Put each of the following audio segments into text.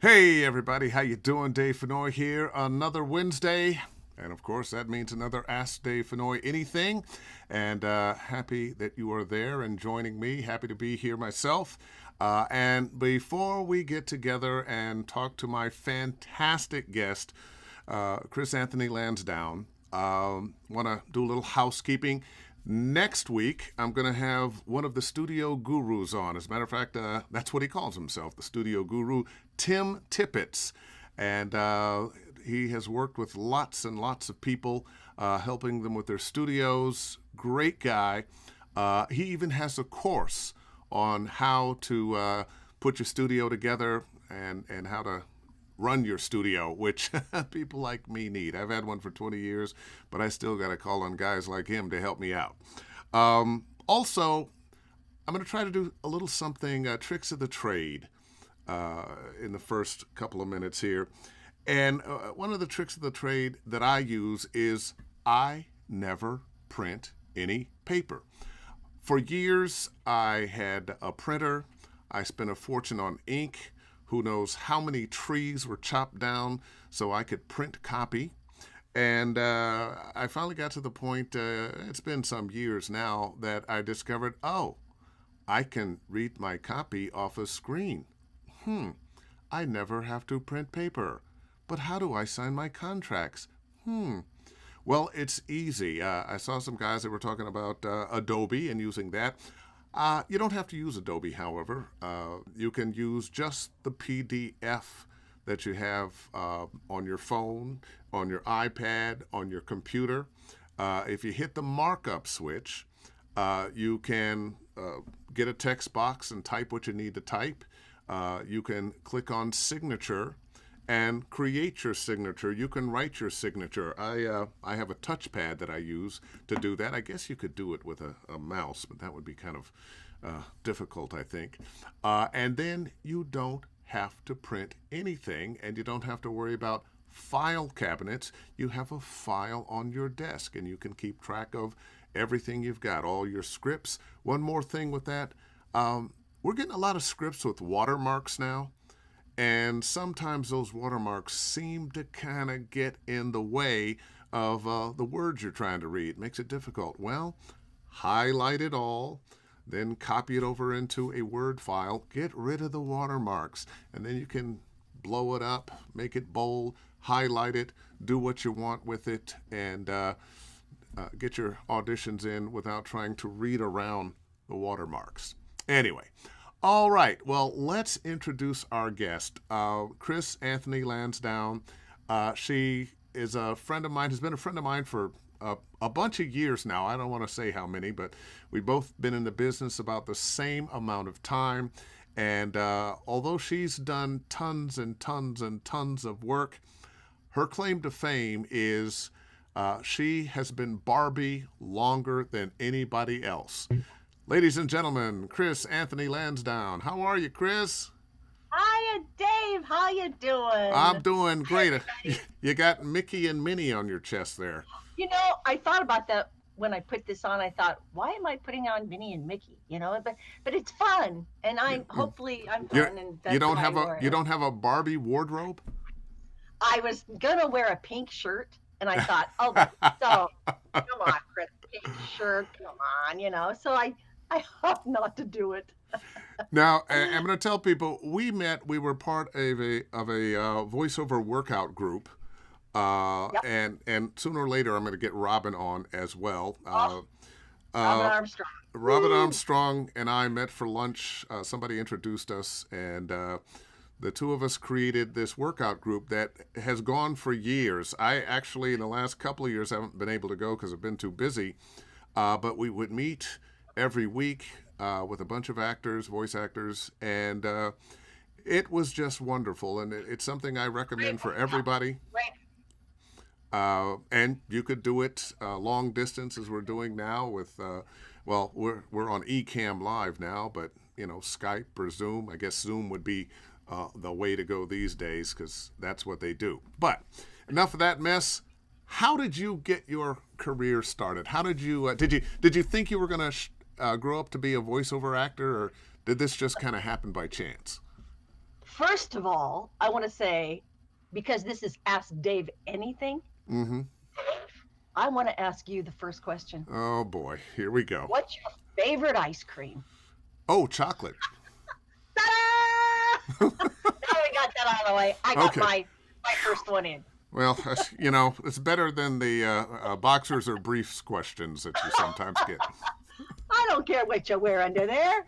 Hey everybody, how you doing? DaveFennoy here. Another Wednesday, and of course that means another Ask DaveFennoy Anything. And happy that you are there and joining me. Happy to be here myself. And before we get together and talk to my fantastic guest, Chris Anthony Landsdown, want to do a little housekeeping. Next week, I'm going to have one of the studio gurus on. As a matter of fact, that's what he calls himself, the studio guru, Tim Tippett. And he has worked with lots and lots of people, helping them with their studios. Great guy. He even has a course on how to put your studio together and how to run your studio, which people like me need. I've had one for 20 years, but I still got to call on guys like him to help me out. Also, I'm going to try to do a little something, tricks of the trade, in the first couple of minutes here. And one of the tricks of the trade that I use is I never print any paper. For years, I had a printer. I spent a fortune on ink. Who knows how many trees were chopped down so I could print copy. And I finally got to the point, it's been some years now, that I discovered, oh, I can read my copy off a screen. I never have to print paper. But how do I sign my contracts? Well, it's easy. I saw some guys that were talking about Adobe and using that. You don't have to use Adobe, however. You can use just the PDF that you have on your phone, on your iPad, on your computer. If you hit the markup switch, you can get a text box and type what you need to type. You can click on signature and create your signature. You can write your signature. I have a touchpad that I use to do that. I guess you could do it with a mouse, but that would be kind of difficult, I think. And then you don't have to print anything, and you don't have to worry about file cabinets. You have a file on your desk, and you can keep track of everything you've got, all your scripts. One more thing with that, we're getting a lot of scripts with watermarks now. And sometimes those watermarks seem to kind of get in the way of the words you're trying to read. Makes it difficult. Well, highlight it all, then copy it over into a Word file. Get rid of the watermarks, and then you can blow it up, make it bold, highlight it, do what you want with it, and get your auditions in without trying to read around the watermarks. Anyway. All right, well, let's introduce our guest, Chris Anthony Landsdown. She is a friend of mine, has been a friend of mine for a bunch of years now. I don't want to say how many, but we've both been in the business about the same amount of time. And although she's done tons and tons and tons of work, her claim to fame is she has been Barbie longer than anybody else. Ladies and gentlemen, Chris Anthony Landsdown. How are you, Chris? Hiya, Dave. How you doing? I'm doing great. Everybody. You got Mickey and Minnie on your chest there. I thought about that when I put this on. I thought, why am I putting on Minnie and Mickey? But it's fun, and I'm You fun, and you that's don't why I have a wore you it. don't have a Barbie wardrobe? I was gonna wear a pink shirt, and I thought, oh, that's so come on, Chris, pink shirt, come on. So I hope not to do it. Now, I'm going to tell people we met. We were part of a voiceover workout group, Yep. and sooner or later I'm going to get Robin on as well. Oh, Robin Uh, Armstrong. Robin Woo! Armstrong and I met for lunch. Somebody introduced us, and the two of us created this workout group that has gone for years. I actually, in the last couple of years, haven't been able to go because I've been too busy. But we would meet every week with a bunch of actors, voice actors, and it was just wonderful. And it's something I Great recommend for workout. everybody. Great. And you could do it long distance as we're doing now with, well, we're on Ecamm Live now, but Skype or Zoom. I guess Zoom would be the way to go these days because that's what they do. But enough of that mess. How did you get your career started? How did you think you were going to grow up to be a voiceover actor, or did this just kind of happen by chance? First of all, I want to say, because this is Ask Dave Anything, Mm-hmm. I want to ask you the first question. Oh boy, here we go. What's your favorite ice cream? Oh, chocolate. Ta-da! Now we got that out of the way. I got Okay. my first one in. Well, it's better than the boxers or briefs questions that you sometimes get. I don't care what you wear under there.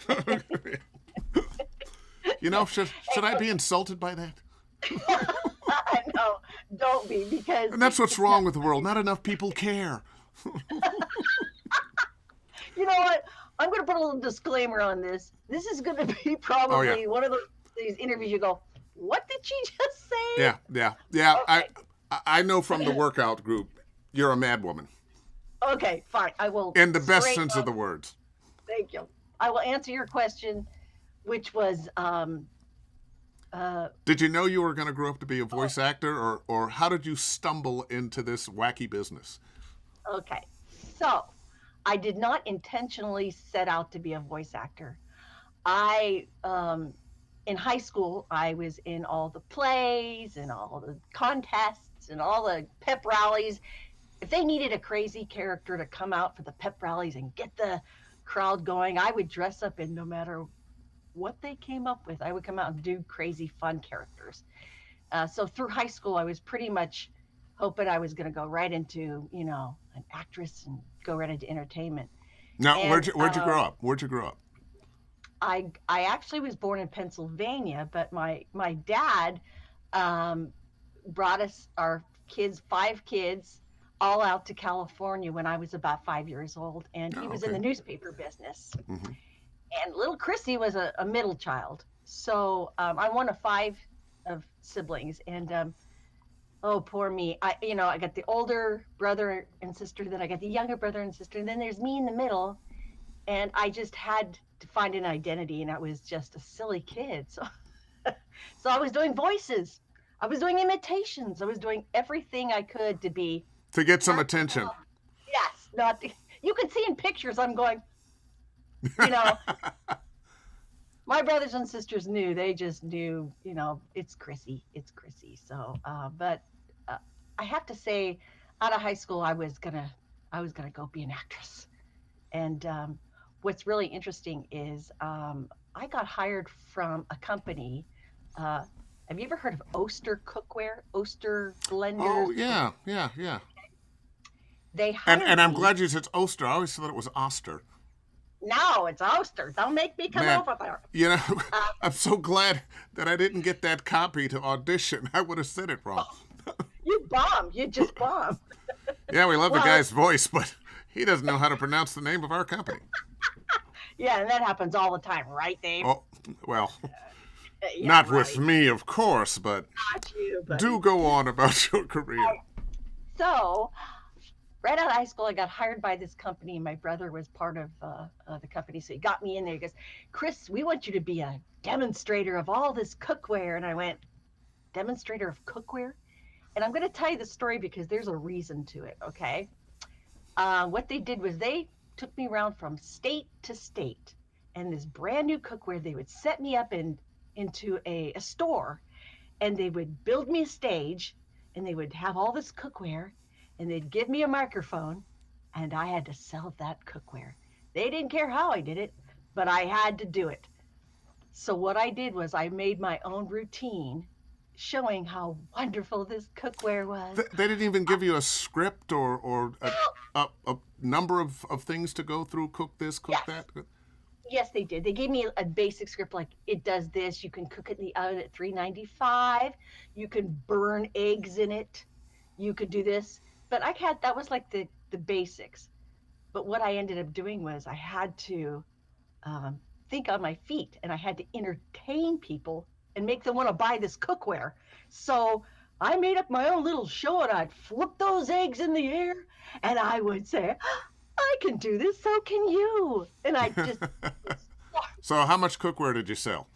Should I be insulted by that? No, don't be, because And that's what's wrong with the world. Not enough people care. you know what? I'm going to put a little disclaimer on this. This is going to be probably one of these interviews you go, what did she just say? Yeah. Okay. I know from the workout group, you're a mad woman. Okay, fine. I will. In the best straight sense up- of the words. Thank you. I will answer your question, which was, Did you know you were going to grow up to be a voice actor, or how did you stumble into this wacky business? okay. So, I did not intentionally set out to be a voice actor. In high school, I was in all the plays and all the contests and all the pep rallies. If they needed a crazy character to come out for the pep rallies and get the crowd going, I would dress up in no matter what they came up with. I would come out and do crazy fun characters. So through high school, I was pretty much hoping I was going to go right into, an actress and go right into entertainment. Now, And, where'd you grow up? Where'd you grow up? I actually was born in Pennsylvania, but my dad brought us, our kids, 5 kids, all out to California when I was about 5 years old, and he was in the newspaper business. Mm-hmm. And little Chrissy was a middle child, so I'm one of 5 of siblings, and oh, poor me. I got the older brother and sister, then I got the younger brother and sister, and then there's me in the middle, and I just had to find an identity, and I was just a silly kid. So, so I was doing voices, I was doing imitations, I was doing everything I could to get some attention. Yes, not. You can see in pictures. I'm going. My brothers and sisters knew. They just knew. It's Chrissy. It's Chrissy. So, but I have to say, out of high school, I was gonna go be an actress, and what's really interesting is I got hired from a company. Have you ever heard of Oster Cookware? Oster blenders? Oh, yeah. They hired And I'm me. glad you said Oster. I always thought it was Oster. No, it's Oster. Don't make me come Man, over there. I'm so glad that I didn't get that copy to audition. I would have said it wrong. You bomb. You just bomb. Yeah, we love the Well- guy's voice, but he doesn't know how to pronounce the name of our company. Yeah, and that happens all the time, right, Dave? Oh, well, Yeah, not right. with me, of course, but Not you, but do go on about your career. So, right out of high school, I got hired by this company. My brother was part of the company, so he got me in there. He goes, "Chris, we want you to be a demonstrator of all this cookware." And I went, "Demonstrator of cookware?" And I'm going to tell you the story because there's a reason to it, okay? What they did was they took me around from state to state, and this brand new cookware, they would set me up into a store, and they would build me a stage, and they would have all this cookware, and they'd give me a microphone, and I had to sell that cookware. They didn't care how I did it, but I had to do it. So what I did was I made my own routine showing how wonderful this cookware was. They didn't even give you a script or a number of things to go through. Cook this, cook Yes. that. Yes, they did. They gave me a basic script like it does this. You can cook it in the oven at 395. You can burn eggs in it. You could do this. But that was like the basics. But what I ended up doing was I had to think on my feet, and I had to entertain people and make them want to buy this cookware. So I made up my own little show, and I'd flip those eggs in the air, and I would say, "I can do this, so can you." And I just So how much cookware did you sell?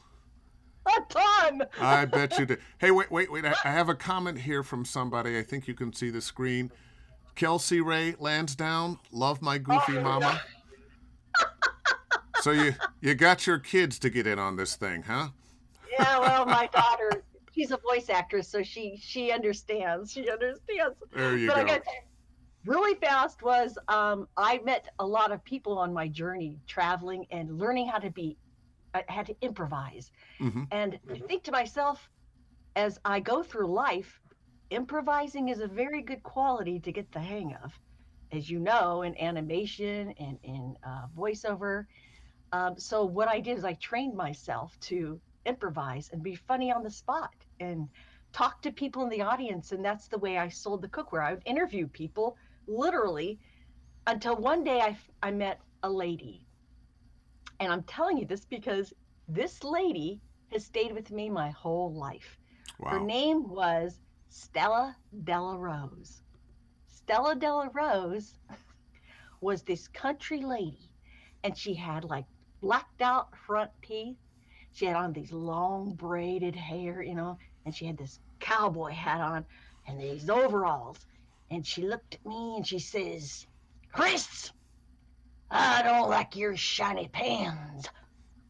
a ton. I bet you did. Hey, wait. I have a comment here from somebody. I think you can see the screen. Kelsey Ray Landsdown, love my goofy mama. So you got your kids to get in on this thing, huh? Yeah, well, my daughter, she's a voice actress, so she understands. She understands. There you But I go. got really fast was I met a lot of people on my journey traveling and learning how to be. I had to improvise, Hmm. and I think to myself as I go through life, improvising is a very good quality to get the hang of. As you know, in animation and in voiceover, so what I did is I trained myself to improvise and be funny on the spot and talk to people in the audience. And that's the way I sold the cookware. I would interview people literally until one day I met a lady. And I'm telling you this because this lady has stayed with me my whole life. Her Wow. name was Stella Della Rose. Stella Della Rose was this country lady, and she had like blacked out front teeth. She had on these long braided hair, and she had this cowboy hat on and these overalls. And she looked at me and she says, Chris, I don't like your shiny pans.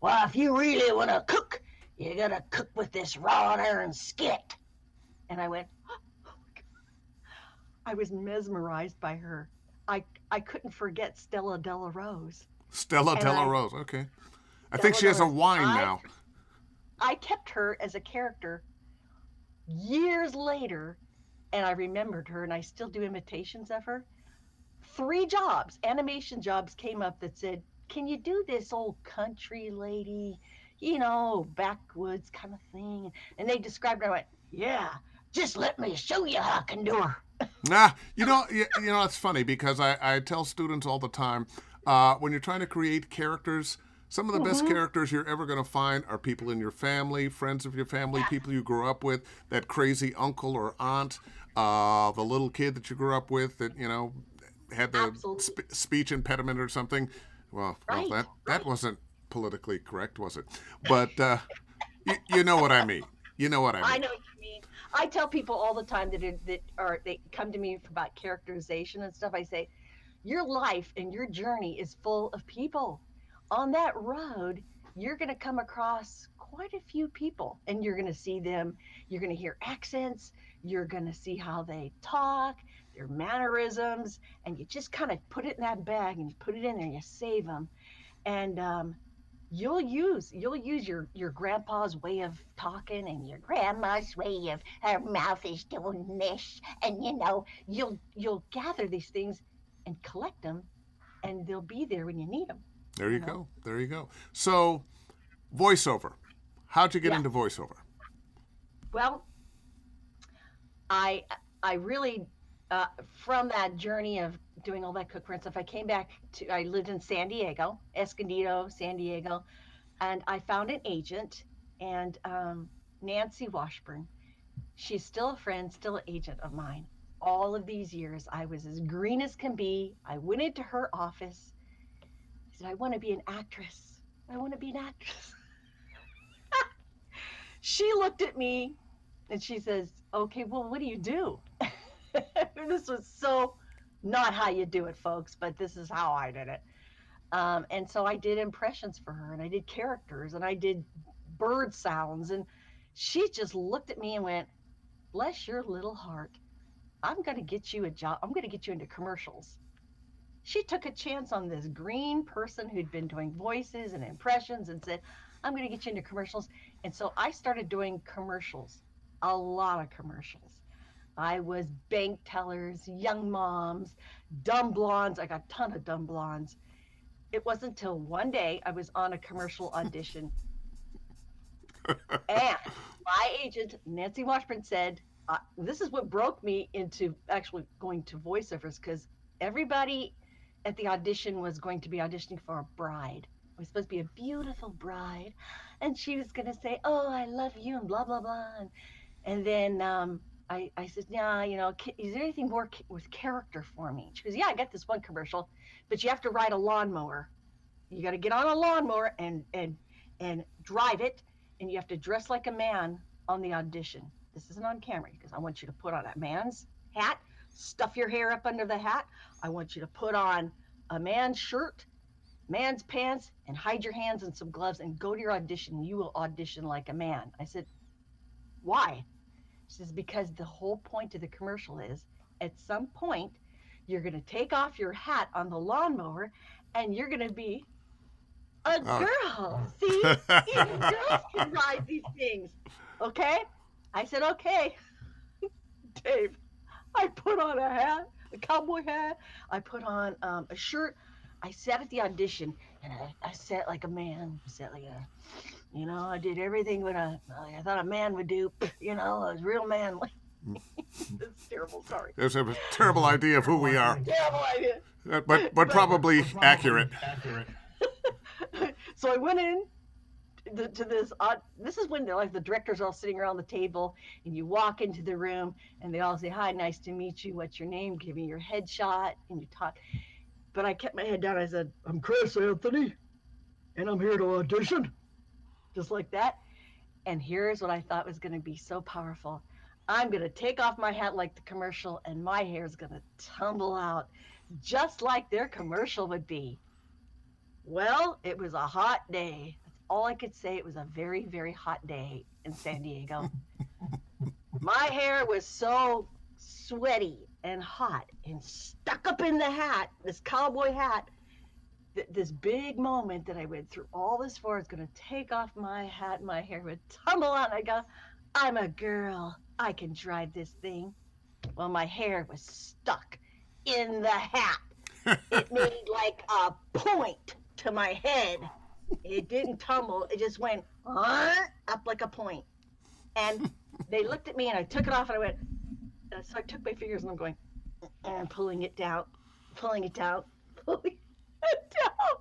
Well, if you really want to cook, you gotta cook with this wrought iron skillet. And I went, I was mesmerized by her. I couldn't forget Stella Della Rose. Stella And Della I, Rose. Okay. I think Stella she Della has a Rose, wine now. I kept her as a character years later, and I remembered her, and I still do imitations of her. 3 jobs, animation jobs came up that said, can you do this old country lady, backwoods kind of thing? And they described her. I went, yeah, just let me show you how I can do her. Ah, it's funny because I tell students all the time when you're trying to create characters, some of the best Mm-hmm. characters you're ever going to find are people in your family, friends of your family, Yeah, people you grew up with, that crazy uncle or aunt, the little kid that you grew up with that, had the absolutely. speech impediment or something. Well, Right, that right. wasn't politically correct, was it? But you know what I mean. You know what I I mean. know what you mean. I tell people all the time they come to me about characterization and stuff. I say, your life and your journey is full of people. On that road, you're going to come across quite a few people, and you're going to see them. You're going to hear accents. You're going to see how they talk, their mannerisms, and you just kind of put it in that bag and you put it in there and you save them. And you'll use your grandpa's way of talking and your grandma's way of her mouth is doing this, and you'll gather these things and collect them, and they'll be there when you need them. There you You know. go. There you go. So, voiceover. How'd you get Yeah. into voiceover? Well, I I really from that journey of doing all that cookware and stuff, I came back to. I lived in San Diego, Escondido, San Diego, and I found an agent and Nancy Washburn. She's still a friend, still an agent of mine. All of these years, I was as green as can be. I went into her office. I said, I want to be an actress. I want to be an actress. She looked at me and she says, okay, well, what do you do? This was so not how you do it, folks, but this is how I did it. And so I did impressions for her and I did characters and I did bird sounds. And she just looked at me and went, bless your little heart. I'm going to get you a job. I'm going to get you into commercials. She took a chance on this green person who'd been doing voices and impressions and said, I'm going to get you into commercials. And so I started doing commercials, a lot of commercials. I was bank tellers, young moms, dumb blondes. I got a ton of dumb blondes. It wasn't until one day I was on a commercial audition, and my agent, Nancy Washburn, said, this is what broke me into actually going to voiceovers because everybody at the audition was going to be auditioning for a bride. It was supposed to be a beautiful bride. And she was going to say, oh, I love you, and blah, blah, blah. And then I said, yeah, is there anything more with character for me? She goes, yeah, I got this one commercial, but you have to ride a lawnmower. You got to get on a lawnmower and drive it, and you have to dress like a man on the audition. This isn't on camera because I want you to put on a man's hat, stuff your hair up under the hat. I want you to put on a man's shirt, man's pants and hide your hands in some gloves and go to your audition. You will audition like a man. I said, why? She says, because the whole point of the commercial is at some point, you're going to take off your hat on the lawnmower and you're going to be a girl. See, even girls can ride these things. Okay? I said, okay. Dave, I put on a hat, a cowboy hat. I put on a shirt. I sat at the audition and I sat like a man. I sat like I did everything I thought a man would do. I was real manly. It's terrible. Sorry. There's a terrible idea of who we are. Terrible idea. But probably accurate. So I went in to this. This is when the directors are all sitting around the table, and you walk into the room, and they all say, "Hi, nice to meet you. What's your name? Give me your headshot," and you talk. But I kept my head down. I said, "I'm Chris Anthony, and I'm here to audition," just like that. And here's what I thought was going to be so powerful. I'm going to take off my hat like the commercial, and my hair is going to tumble out just like their commercial would be. Well, it was a hot day. That's all I could say. It was a very, very hot day in San Diego. My hair was so sweaty and hot and stuck up in the hat, this cowboy hat, this big moment that I went through all this for. I was going to take off my hat and my hair would tumble out. And I go, I'm a girl. I can drive this thing. Well, my hair was stuck in the hat. It made like a point to my head. It didn't tumble. It just went up like a point. And they looked at me and I took it off and I went, so I took my fingers and I'm going, and pulling it down, pulling it down, pulling it down.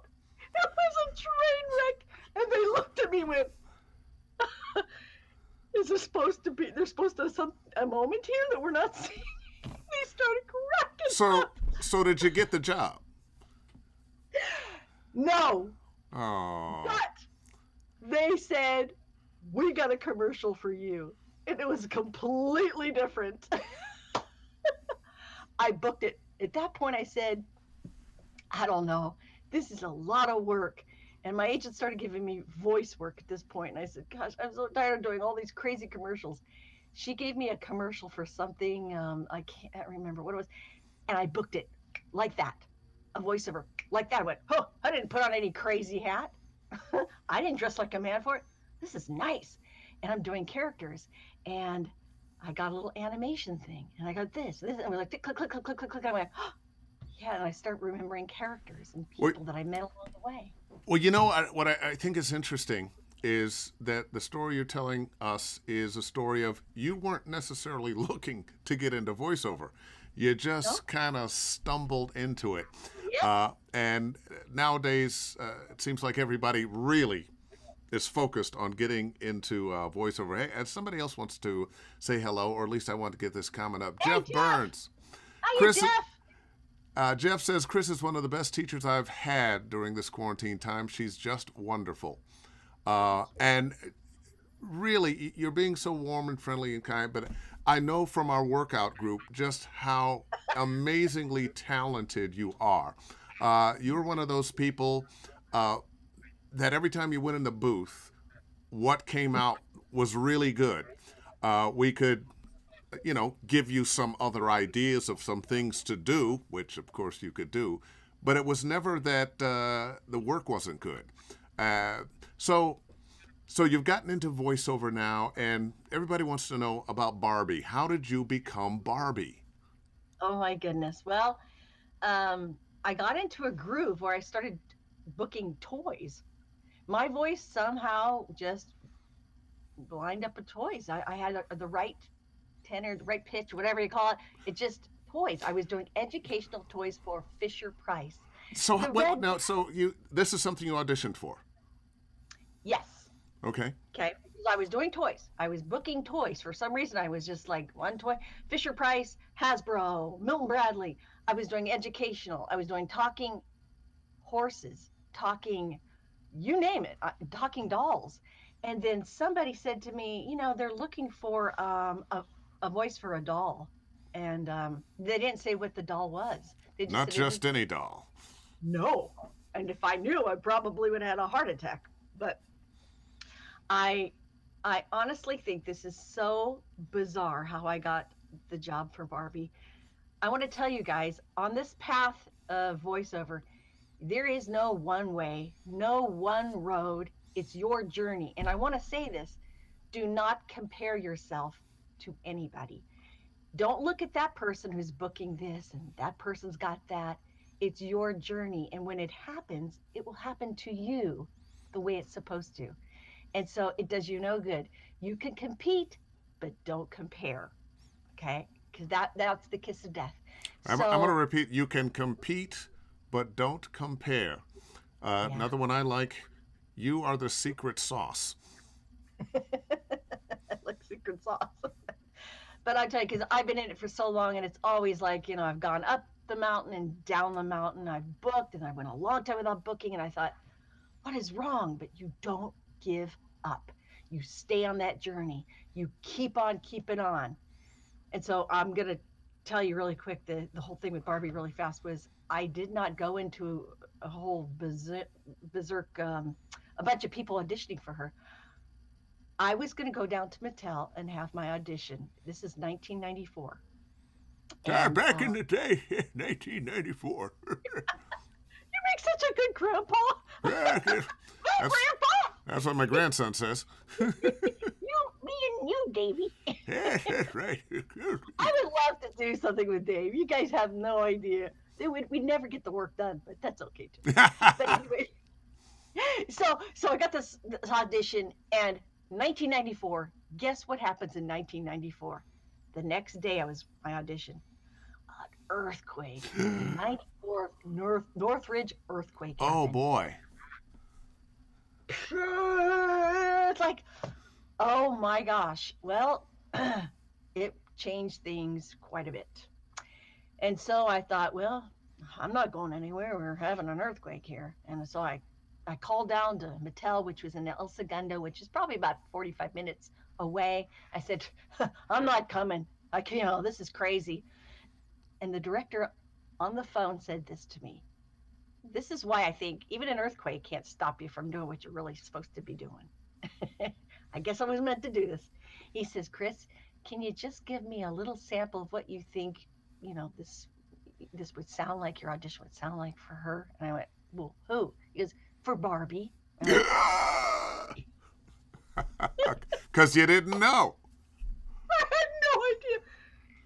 It was a train wreck. And they looked at me and went, is this supposed to be, there's supposed to be a moment here that we're not seeing? They started cracking up. So did you get the job? No. Oh. But they said, we got a commercial for you. And it was completely different. I booked it. At that point, I said, I don't know. This is a lot of work. And my agent started giving me voice work at this point. And I said, gosh, I'm so tired of doing all these crazy commercials. She gave me a commercial for something. I can't remember what it was. And I booked it like that. A voiceover like that. I went, oh, I didn't put on any crazy hat. I didn't dress like a man for it. This is nice. And I'm doing characters. And I got a little animation thing. And I got this. And I was like, click, click, click, click, click, click. I went, oh, yeah. And I start remembering characters and people that I met along the way. Well, what I think is interesting is that the story you're telling us is a story of you weren't necessarily looking to get into voiceover. You just kind of stumbled into it. Yep. And nowadays, it seems like everybody really is focused on getting into voiceover. Hey, and somebody else wants to say hello, or at least I want to get this comment up. Hey, Jeff Burns. Hi, Chris, Jeff. Jeff says, Chris is one of the best teachers I've had during this quarantine time. She's just wonderful. And really, you're being so warm and friendly and kind, but I know from our workout group just how amazingly talented you are. You're one of those people that every time you went in the booth, what came out was really good. We could, give you some other ideas of some things to do, which of course you could do, but it was never that the work wasn't good. So you've gotten into voiceover now, and everybody wants to know about Barbie. How did you become Barbie? Oh my goodness. Well, I got into a groove where I started booking toys. My voice somehow just lined up with toys. I had the right tenor, the right pitch, whatever you call it. It just toys. I was doing educational toys for Fisher Price. So this is something you auditioned for? Yes. Okay. I was doing toys. I was booking toys. For some reason, I was just like one toy. Fisher Price, Hasbro, Milton Bradley. I was doing educational. I was doing talking horses, talking, you name it, talking dolls. And then somebody said to me, they're looking for a voice for a doll. And they didn't say what the doll was. They just Not just any doll. No. And if I knew, I probably would have had a heart attack. But I I honestly think this is so bizarre how I got the job for Barbie. I want to tell you guys on this path of voiceover, there is no one way, no one road. It's your journey. And I want to say this, do not compare yourself to anybody. Don't look at that person who's booking this and that person's got that. It's your journey. And when it happens, it will happen to you the way it's supposed to. And so it does you no good. You can compete, but don't compare. Okay. Because that's the kiss of death. I'm going to So, repeat, you can compete, but don't compare. yeah. Another one I like, you are the secret sauce. Like secret sauce. But I tell you, because I've been in it for so long, and it's always like, I've gone up the mountain and down the mountain. I've booked, and I went a long time without booking, and I thought, what is wrong? But you don't give up. You stay on that journey. You keep on keeping on. And so I'm gonna tell you really quick, the whole thing with Barbie really fast was I did not go into a whole berserk a bunch of people auditioning for her. I was going to go down to Mattel and have my audition. This is 1994. And Back in the day, 1994. you make such a good grandpa. that's, Oh, grandpa! that's what my grandson says. Me and you, Davey. That's right. I would love to do something with Dave. You guys have no idea. We'd never get the work done, but that's okay too. But anyway, so I got this audition, and 1994. Guess what happens in 1994? The next day, my audition. An earthquake. The 94 Northridge earthquake Oh, happened. boy. It's like, oh my gosh. Well, it changed things quite a bit. And so I thought, well, I'm not going anywhere. We're having an earthquake here. And so I called down to Mattel, which was in El Segundo, which is probably about 45 minutes away. I said, I'm not coming. This is crazy. And the director on the phone said this to me. This is why I think even an earthquake can't stop you from doing what you're really supposed to be doing. I guess I was meant to do this. He says, Chris, can you just give me a little sample of what you think, this would sound like, your audition would sound like for her? And I went, well, who? He goes, for Barbie. And I went, Because you didn't know. I had no idea.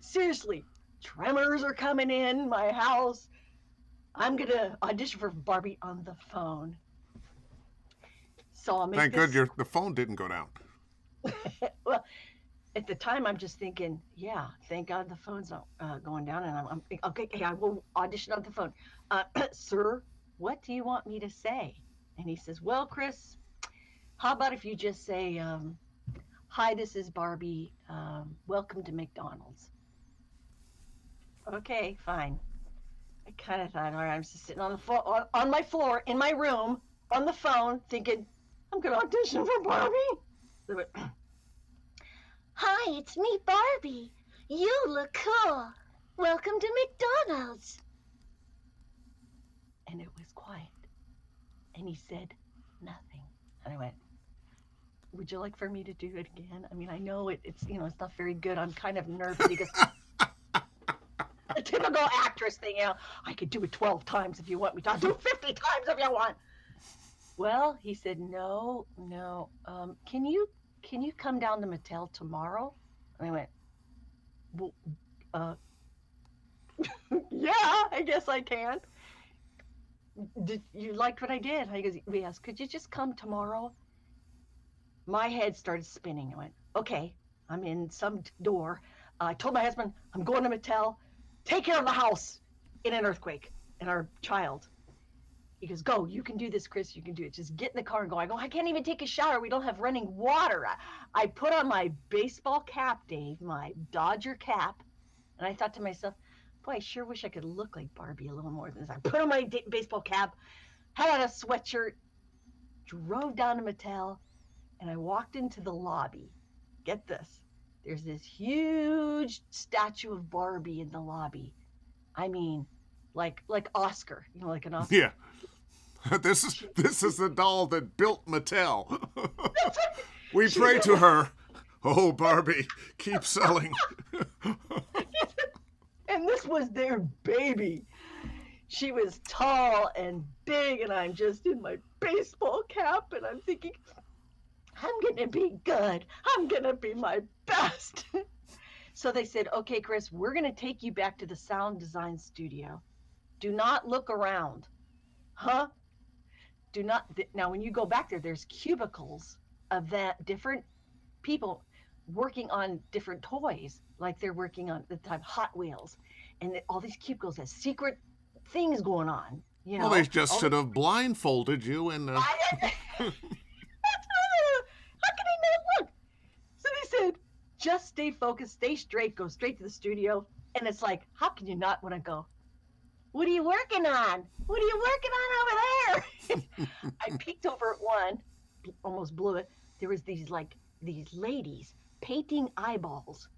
Seriously, tremors are coming in my house. I'm going to audition for Barbie on the phone. So I'll make Thank this. God the phone didn't go down. Well, at the time, I'm just thinking, yeah, thank God the phone's not going down. And I'm okay, I will audition on the phone. Sir, what do you want me to say? And he says, well, Chris, how about if you just say, hi, this is Barbie. Welcome to McDonald's. Okay, fine. I kind of thought, all right, I'm just sitting on the floor, on my floor in my room on the phone, thinking, I'm going to audition for Barbie. So it, hi, it's me, Barbie. You look cool. Welcome to McDonald's. And it was quiet. And he said nothing. And I went, would you like for me to do it again? I mean, I know it's not very good. I'm kind of nervous. He goes, the typical actress thing, I could do it 12 times if you want me to. I'll do 50 times if you want. Well, he said, no. Can you come down to Mattel tomorrow? And I went, well, yeah, I guess I can. Did you like what I did? He goes, yes. Could you just come tomorrow? My head started spinning. I went, okay, I'm in some door. I told my husband, I'm going to Mattel. Take care of the house in an earthquake and our child. He goes, go, you can do this, Chris. You can do it. Just get in the car and go. I go, I can't even take a shower. We don't have running water. I put on my baseball cap, Dave, my Dodger cap. And I thought to myself, boy, I sure wish I could look like Barbie a little more than this. I put on my baseball cap, had on a sweatshirt, drove down to Mattel, and I walked into the lobby. Get this. There's this huge statue of Barbie in the lobby. I mean, like Oscar, like an Oscar. Yeah. This is the doll that built Mattel. We pray to her. Oh, Barbie, keep selling. And this was their baby. She was tall and big, and I'm just in my baseball cap, and I'm thinking, I'm going to be good. I'm going to be my best. So they said, okay, Chris, we're going to take you back to the sound design studio. Do not look around. Huh? Do not. Now, when you go back there, there's cubicles of that different people working on different toys. Like they're working on the time Hot Wheels, and all these cubicles have secret things going on. You know, Well, they just should have blindfolded you and. How can I not look? So they said, just stay focused, stay straight, go straight to the studio. And it's like, how can you not want to go? What are you working on? What are you working on over there? I peeked over at one, almost blew it. There was these ladies painting eyeballs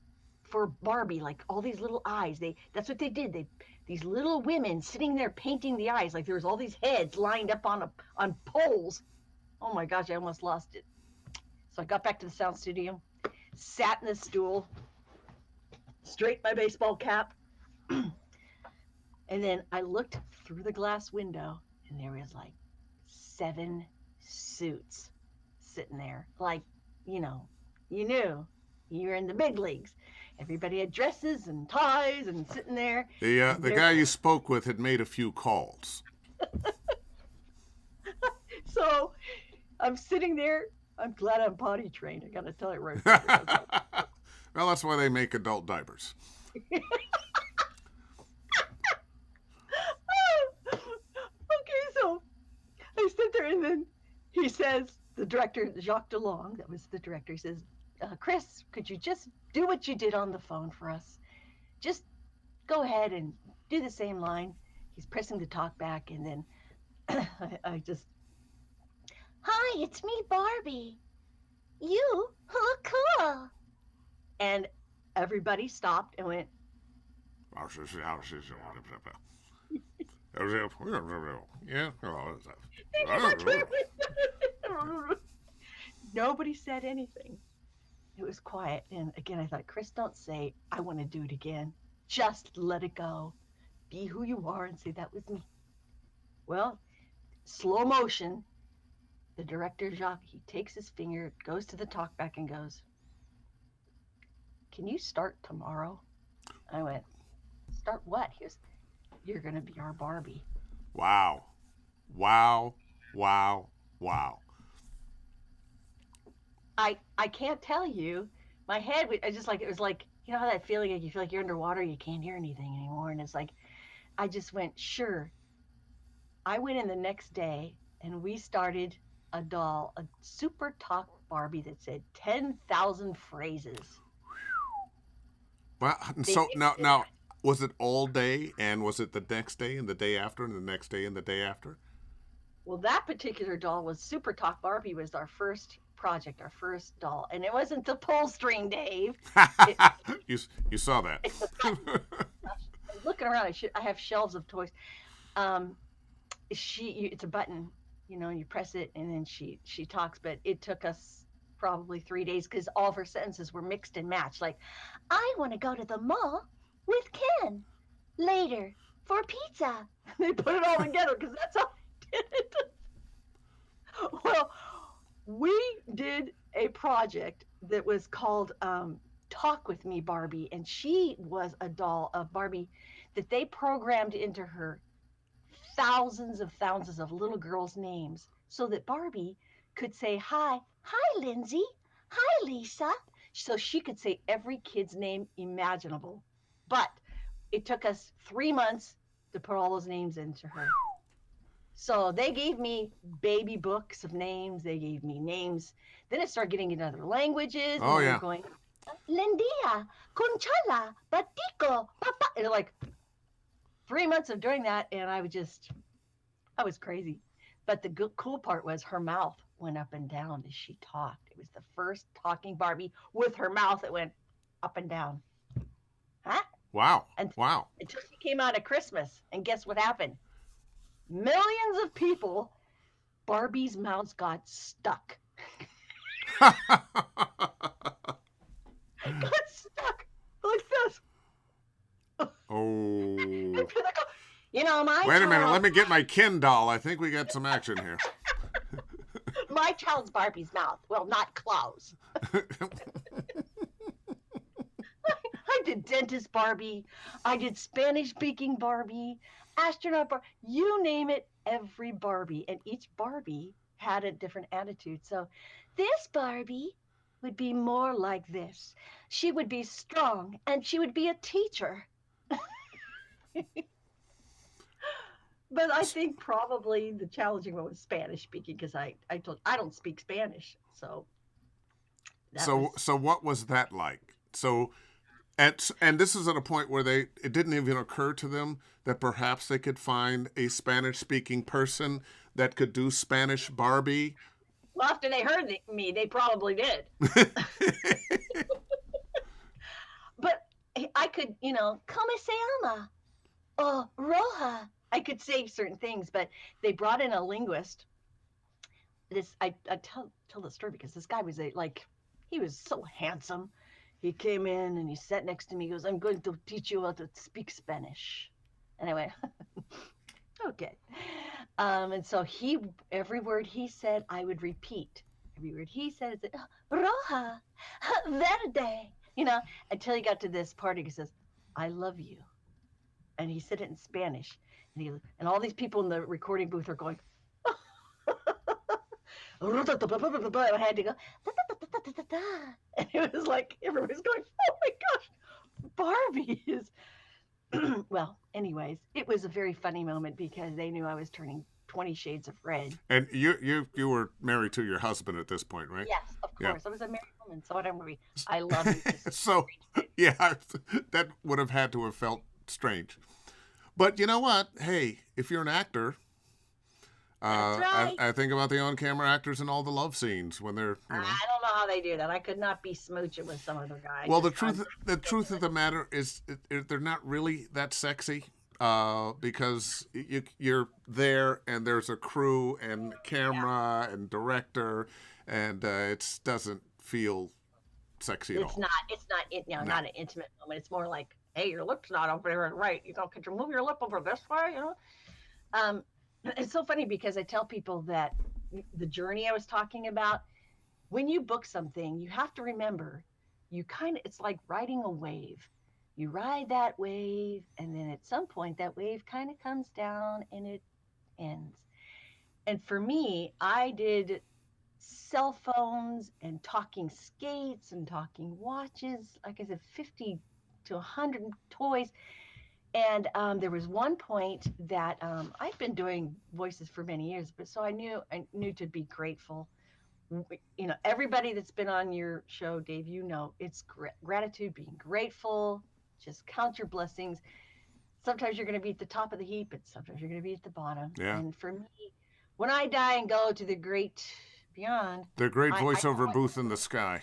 for Barbie, like all these little eyes. That's what they did. These little women sitting there painting the eyes, like there was all these heads lined up on poles. Oh my gosh, I almost lost it. So I got back to the sound studio, sat in the stool, straightened my baseball cap, and then I looked through the glass window, and there was like 7 suits sitting there. Like, you knew you were in the big leagues. Everybody had dresses and ties and sitting there. The guy you spoke with had made a few calls. So I'm sitting there. I'm glad I'm potty trained. I gotta tell you right now. Well, that's why they make adult diapers. Okay, so I sit there, and then he says, the director, Jacques DeLong, that was the director, he says, Chris, could you just do what you did on the phone for us? Just go ahead and do the same line. He's pressing the talk back, and then I just, hi, it's me, Barbie. You look cool. And everybody stopped and went, yeah. Nobody said anything. It was quiet. And again, I thought, Chris, don't say, I want to do it again. Just let it go. Be who you are and say, that was me. Well, slow motion, the director, Jacques, he takes his finger, goes to the talkback and goes, can you start tomorrow? I went, start what? He goes, you're going to be our Barbie. Wow. I can't tell you. My head, it was like, you know how that feeling, like you feel like you're underwater, you can't hear anything anymore. And it's like, I just went, sure. I went in the next day and we started a doll, a super talk Barbie that said 10,000 phrases. Well, so now, was it all day, and was it the next day and the day after and the next day and the day after? Well, that particular doll was Super Talk Barbie was our first project, our first doll. And it wasn't the pull string, Dave. You saw that. I'm looking around. I have shelves of toys. It's a button, you press it and then she talks, but it took us probably 3 days because all of her sentences were mixed and matched. Like, I want to go to the mall with Ken later for pizza. They put it all together because that's how I did it. Well, we did a project that was called Talk With Me Barbie, and she was a doll of Barbie that they programmed into her thousands of little girls' names so that Barbie could say, hi Lindsay, hi Lisa. So she could say every kid's name imaginable. But it took us 3 months to put all those names into her. So they gave me baby books of names. They gave me names. Then it started getting into other languages. Oh, and yeah. Going, Lindia, Kunchala, Batiko, Papa. And like 3 months of doing that, and I was crazy. But the cool part was her mouth went up and down as she talked. It was the first talking Barbie with her mouth that went up and down. Huh? Wow. Until she came out at Christmas. And guess what happened? Millions of people Barbie's mouth got stuck. Got stuck like this. Oh. And I go, you know, Wait a minute. Let me get my Ken doll. I think we got some action here. my child's Barbie's mouth will not close. I did dentist Barbie. I did Spanish speaking Barbie, astronaut Barbie, you name it, every Barbie. And each Barbie had a different attitude. So this Barbie would be more like this. She would be strong and she would be a teacher. But I think probably the challenging one was Spanish speaking because I told I don't speak Spanish. So so what was that like? So and this is at a point where it didn't even occur to them that perhaps they could find a Spanish speaking person that could do Spanish Barbie. Well, after they heard me, they probably did. But I could, you know, ¿Cómo se llama? Oh, Roja. I could say certain things, but they brought in a linguist. I tell the story because this guy was he was so handsome. He came in and he sat next to me. He goes, I'm going to teach you how to speak Spanish. And I went, okay. And so every word he said, I would repeat. Every word he said, it's Roja, Verde, you know, until he got to this part. He says, I love you. And he said it in Spanish. And all these people in the recording booth are going, I had to go, and it was like everybody's going, oh my gosh, Barbie is. Well, anyways, it was a very funny moment because they knew I was turning 20 shades of red. And you were married to your husband at this point, right? Yes, of course. Yeah. I was a married woman, so I love it. So, yeah, that would have had to have felt strange. But you know what? Hey, if you're an actor, that's right. I think about the on-camera actors in all the love scenes when they're. You know. I don't know how they do that. I could not be smooching with some other guy. Well, the truth of the matter is, they're not really that sexy because you're there and there's a crew and camera and director, and it doesn't feel sexy at all. It's not not an intimate moment. It's more like, hey, your lip's not over there right. You know, could you move your lip over this way? You know, it's so funny because I tell people that the journey I was talking about, when you book something, you have to remember, it's like riding a wave. You ride that wave, and then at some point that wave kind of comes down and it ends. And for me, I did cell phones and talking skates and talking watches, like I said, 50 to 100 toys. And there was one point that I've been doing voices for many years, but so I knew to be grateful. You know, everybody that's been on your show, Dave, you know, it's gratitude, being grateful, just count your blessings. Sometimes you're going to be at the top of the heap, and sometimes you're going to be at the bottom. Yeah. And for me, when I die and go to the great beyond, the great voiceover booth in the sky.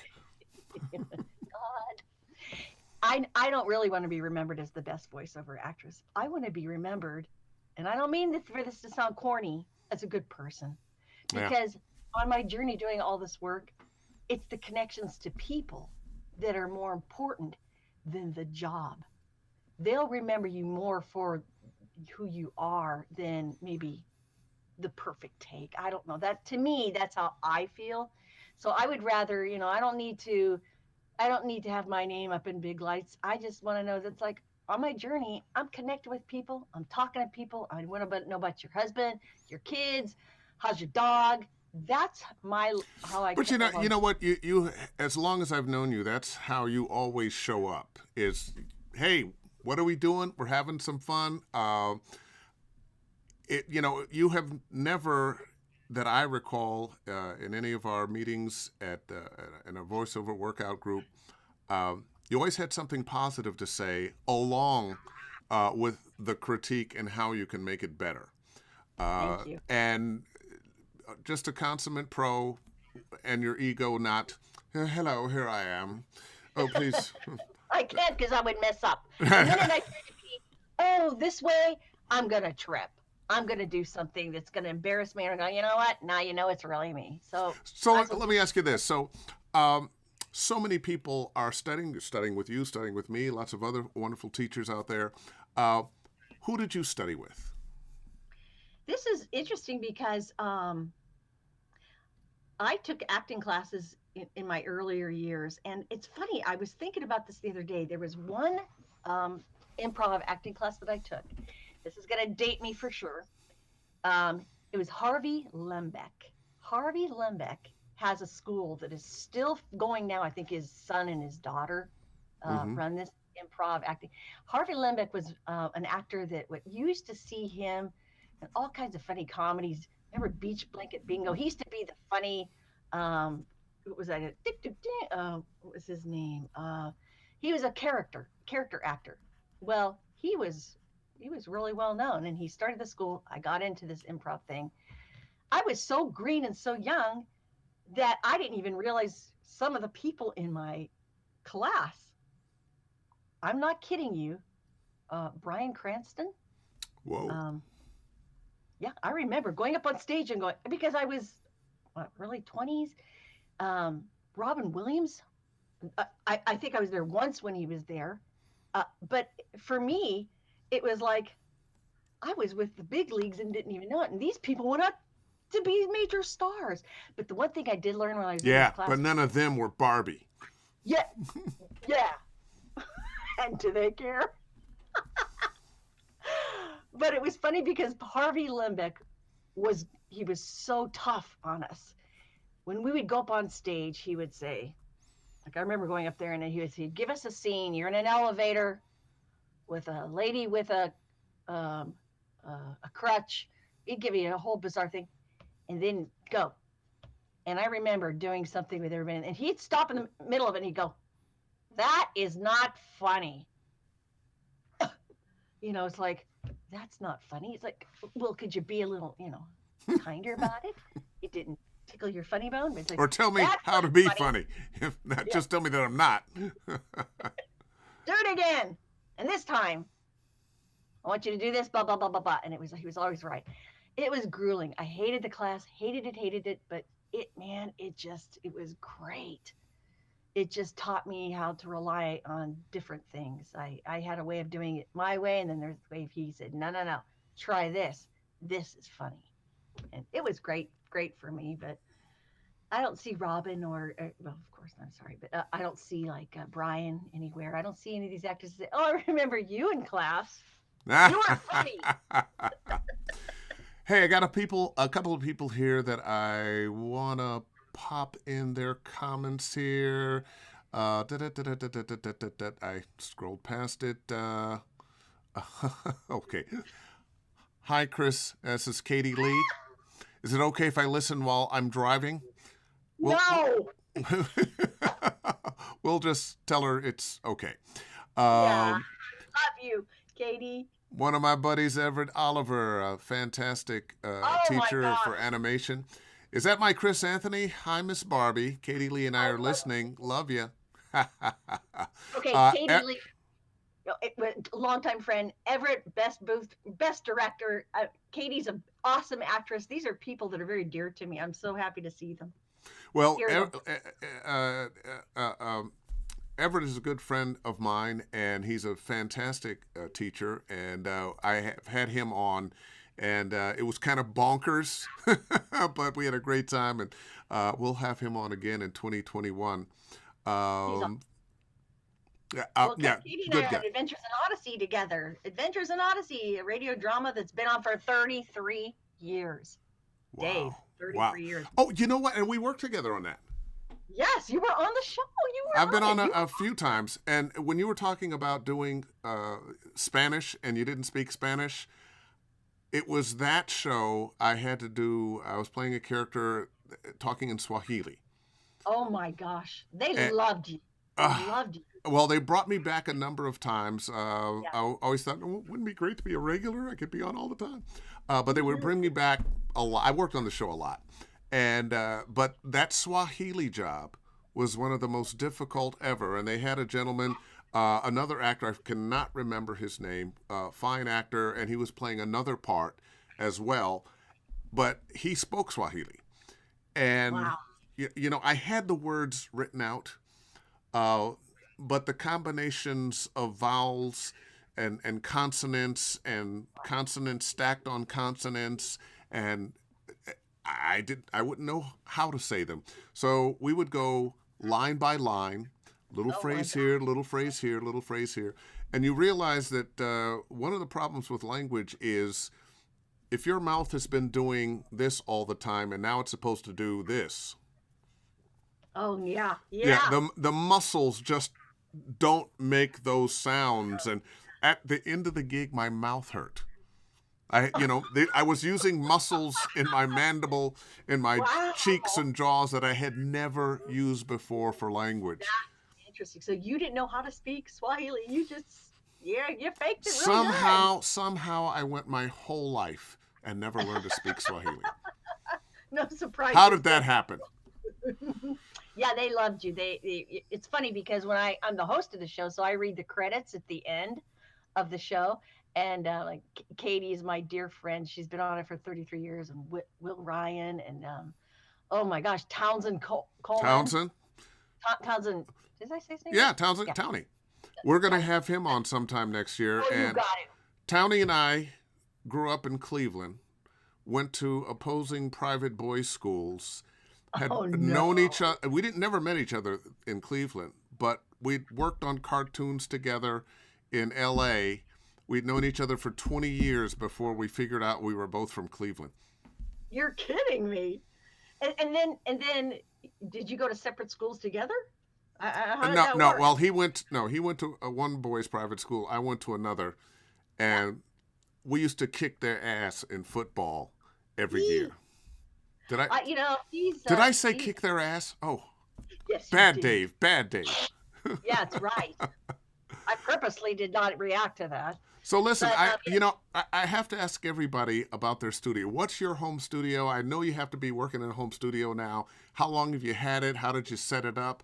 I don't really want to be remembered as the best voiceover actress. I want to be remembered, and I don't mean for this to sound corny, as a good person. Because on my journey doing all this work, it's the connections to people that are more important than the job. They'll remember you more for who you are than maybe the perfect take. I don't know. That, to me, that's how I feel. So I would rather, you know, I don't need to have my name up in big lights. I just want to know that's like on my journey, I'm connected with people. I'm talking to people. I want to know about your husband, your kids, how's your dog. That's how I. But you know what, you as long as I've known you, that's how you always show up. Is, hey, what are we doing? We're having some fun. You know, you have never, that I recall, in any of our meetings in a voiceover workout group, you always had something positive to say along with the critique and how you can make it better. Thank you. And just a consummate pro, and your ego not, hello, here I am. Oh, please. I can't because I would mess up. The minute I try to be, this way, I'm going to trip. I'm going to do something that's going to embarrass me. And I go, you know what? Now you know it's really me. So So that's what let me ask you this. Um, so many people are studying with you, studying with me, lots of other wonderful teachers out there. Uh, who did you study with? this is interesting because I took acting classes in my earlier years. And it's funny, I was thinking about this the other day. There was one um, improv acting class that I took. This is going to date me for sure. It was Harvey Lembeck. Harvey Lembeck has a school that is still going now. I think his son and his daughter Mm-hmm. run this improv acting. Harvey Lembeck was an actor that what you used to see him in all kinds of funny comedies. Remember Beach Blanket Bingo? He used to be the funny. What was that? What was his name? He was a character actor. Well, he was really well known, and he started the school. I got into this improv thing. I was so green and so young that I didn't even realize some of the people in my class. I'm not kidding you. Brian Cranston. Whoa. Um, yeah, I remember going up on stage and going because I was early 20s. Um, Robin Williams. I think I was there once when he was there. But for me, it was like I was with the big leagues and didn't even know it. And these people went up to be major stars. But the one thing I did learn when I was in this Yeah, class, but none of them were Barbie. yeah, yeah. And do they care? But it was funny because Harvey Limbeck was so tough on us. When we would go up on stage, he would say, like I remember going up there and he would say, "Give us a scene. You're in an elevator with a lady with um, a crutch." He'd give you a whole bizarre thing, and then go. And I remember doing something with everybody, and he'd stop in the middle of it and he'd go, "That is not funny." It's like, that's not funny. It's like, well, could you be a little, kinder about it? It didn't tickle your funny bone. It's like, Or tell me that's how not to be funny. funny. If not, Yeah, just tell me that I'm not. do it again. And this time, I want you to do this, blah, blah, blah, blah, blah. And he was always right. It was grueling. I hated the class, hated it, but it was great. It just taught me how to rely on different things. I had a way of doing it my way, and then there's the way he said, no, no, no, try this. This is funny. And it was great for me, but I don't see Robin well, of course, I'm sorry, but I don't see like Brian anywhere. I don't see any of these actors say, oh, I remember you in class. You were funny. Hey, I got a couple of people here that I wanna pop in their comments here. I scrolled past it. Okay. Hi, Chris. This is Katie Lee. Is it okay if I listen while I'm driving? We'll No. we'll just tell her it's okay. Yeah. Um, Love you, Katie. One of my buddies, Everett Oliver, a fantastic Oh my teacher for gosh. animation. Is that my Chris Anthony? Hi, Miss Barbie. Katie Lee and I I are love listening. Love you. Okay, Katie Lee, longtime friend, Everett, best director. Katie's an awesome actress. These are people that are very dear to me. I'm so happy to see them, well, hear them. Everett is a good friend of mine, and he's a fantastic teacher. And I have had him on, and it was kind of bonkers, but we had a great time, and we'll have him on again in 2021. He's Um, Well, yeah, Katie and I good are guy. on Adventures in Odyssey together. Adventures in Odyssey, a radio drama that's been on for 33 years. Dave, Wow. Wow. 33 years. Oh, you know what? And we worked together on that. Yes, you were on the show. You I've were been on on it. a few times. And when you were talking about doing Spanish and you didn't speak Spanish, it was that show I had to do. I was playing a character talking in Swahili. Oh my gosh. They And, loved you. They uh, loved you. well, they brought me back a number of times. Yeah. I always thought, oh, wouldn't it be great to be a regular? I could be on all the time. But they would Mhm. bring me back a lot. I worked on the show a lot. And but that Swahili job was one of the most difficult ever. And they had a gentleman, another actor, I cannot remember his name, fine actor, and he was playing another part. as well, but he spoke Swahili. And, Wow. I had the words written out, uh, but the combinations of vowels and consonants stacked on consonants, and I wouldn't know how to say them. So we would go line by line, little Oh my phrase God. here, little phrase here, little phrase here. And you realize that one of the problems with language is if your mouth has been doing this all the time and now it's supposed to do this, Oh yeah. yeah, Yeah. the muscles just don't make those sounds. And at the end of the gig, my mouth hurt. I was using muscles in my mandible, in my Wow. cheeks and jaws that I had never used before for language. Interesting. So you didn't know how to speak Swahili. You just, yeah, you faked it real good. Somehow, I went my whole life and never learned to speak Swahili. No How surprises did that there. happen? Yeah, they loved you. It's funny because when I'm the host of the show, so I read the credits at the end of the show. And like Katie is my dear friend. She's been on it for 33 years, and Will Ryan, and oh my gosh, Townsend Coleman. Townsend? Townsend, did I say his name right? Yeah, Townsend, Yeah, Townie. We're going to Townsend. have him on sometime next year. Oh, you And got it. Townie and I grew up in Cleveland, went to opposing private boys' schools, had Oh known no. each other. We didn't never met each other in Cleveland, but we'd worked on cartoons together in L.A. We'd known each other for 20 years before we figured out we were both from Cleveland. You're kidding me. And then did you go to separate schools together? How did No, that no. work? Well, he went to a one boys' private school. I went to another, Yeah. and we used to kick their ass in football every year. He, Did I he's did I say he's kick their ass? Oh, yes, you bad did. Dave, bad Dave. Yeah, that's right. I purposely did not react to that. So listen, But I have to ask everybody about their studio. What's your home studio? I know you have to be working in a home studio now. How long have you had it? How did you set it up?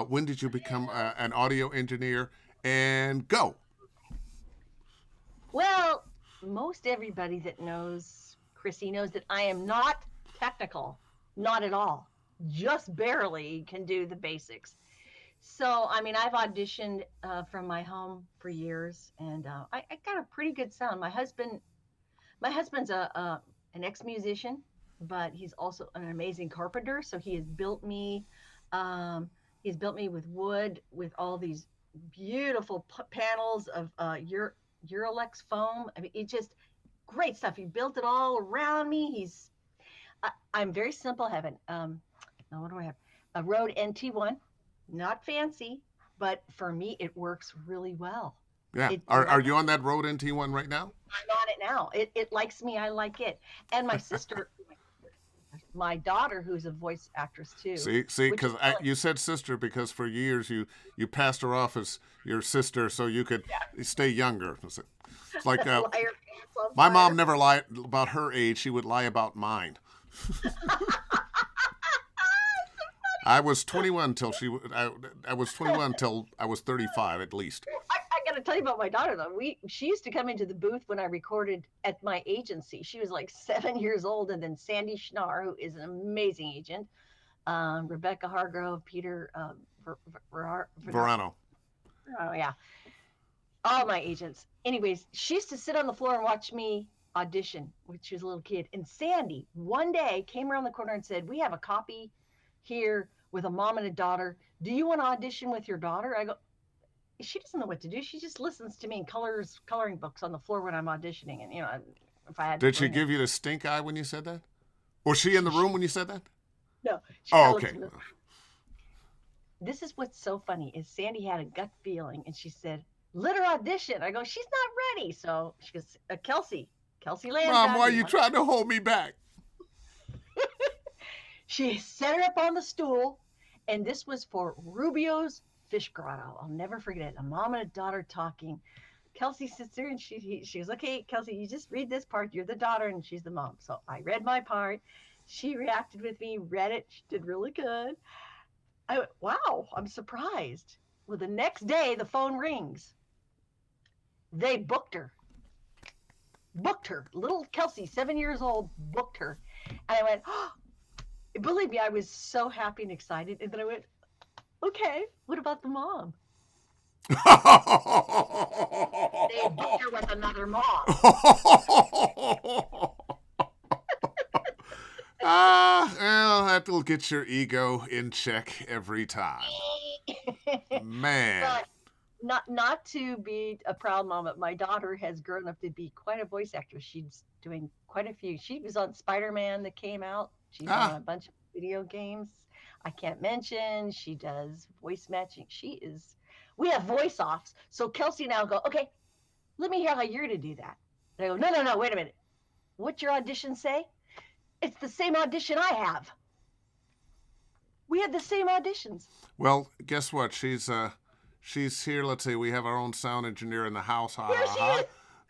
When did you become an audio engineer? And go. well, most everybody that knows Chrissy knows that I am not technical, not at all. Just barely can do the basics. So, I mean, I've auditioned from my home for years, and I got a pretty good sound. My husband's an ex-musician, but he's also an amazing carpenter. So he has built me. He's built me with wood, with all these beautiful panels of Uralex foam. I mean, it just great stuff. He built it all around me. I'm very simple. I have now what do I have? A Rode NT1, not fancy, but for me it works really well. Yeah. It Are like you on that Rode NT1 right now? I'm on it now. It likes me. I like it. And my sister, my daughter, who's a voice actress too, See, which is because you said sister because for years you passed her off as your sister so you could stay younger. It's like liar pants on my mom fire. never lied about her age; she would lie about mine. I was 21 till I was 21 till I was 35 at least. I got to tell you about my daughter though. She used to come into the booth when I recorded at my agency. She was like 7 years old, and then Sandy Schnarr, who is an amazing agent, Rebecca Hargrove, Peter Verano. oh yeah, all my agents. Anyways, she used to sit on the floor and watch me audition when she was a little kid. And Sandy one day came around the corner and said, "We have a copy here with a mom and a daughter. Do you want to audition with your daughter?" I go, she doesn't know what to do. She just listens to me and colors coloring books on the floor when I'm auditioning. And if I had to Did she bring it, give you the stink eye when you said that? Was she in the room when you said that? no, she Oh, kind of okay. looked. This is what's so funny is Sandy had a gut feeling, and she said, "Let her audition." I go, "She's not ready." So she goes, Kelsey Mom, Landsdown, why do are you you want? trying to hold me back? She set her up on the stool, and this was for Rubio's Fish Grotto. I'll never forget it. A mom and a daughter talking. Kelsey sits there and she goes, "Okay, Kelsey, you just read this part. You're the daughter and she's the mom." So I read my part. She reacted with me, read it. She did really good. I went, wow, I'm surprised. Well, the next day the phone rings. They booked her. booked her. Little Kelsey, 7 years old, booked her. And I went, oh, believe me, I was so happy and excited. And then I went, okay, what about the mom? They booked her with another mom. Well, that'll get your ego in check every time. Man. But not to be a proud mom, but my daughter has grown up to be quite a voice actress. She's doing quite a few. She was on Spider-Man that came out. She's on Ah, a bunch of video games. I can't mention. She does voice matching. She is. We have voice offs. So Kelsey and I'll go, okay, let me hear how you're going to do that. And I go, no, no, no, wait a minute. What's your audition say? It's the same audition I have. We had the same auditions. well, guess what? She's here. Let's see. We have our own sound engineer in the house. Ha Here ha she ha. is.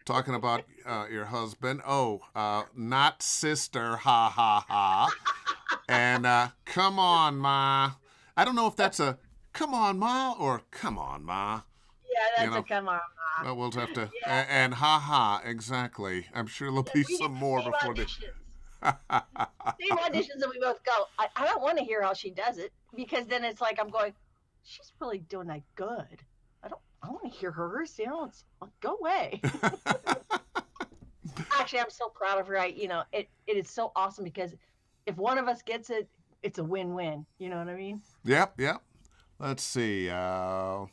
Talking about your husband. Oh, not sister. Ha ha ha. And come on, ma. I don't know if that's a come on, ma, or come on, ma. Yeah, You that's a know, come on, Ma. well, we'll have to. Yeah, And ha ha, exactly. I'm sure there'll be we get some the more same before the. auditions. Same auditions, and we both go. I don't want to hear how she does it because then it's like I'm going. She's really doing that good. I want to hear hers. Go away. Actually, I'm so proud of her. It is so awesome because if one of us gets it, it's a win-win. You know what I mean? Yep, yep. Let's see. Oh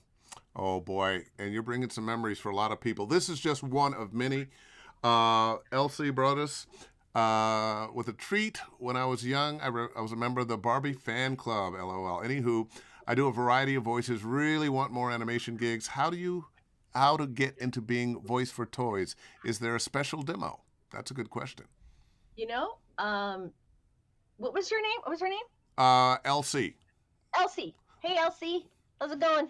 boy, and you're bringing some memories for a lot of people. This is just one of many. Elsie brought us with a treat. When I was young, I was a member of the Barbie fan club. LOL. Anywho, I do a variety of voices. Really want more animation gigs. How to get into being voice for toys? Is there a special demo? That's a good question. You know. What was your name? What was her name? Elsie. Elsie. Hey, Elsie. How's it going?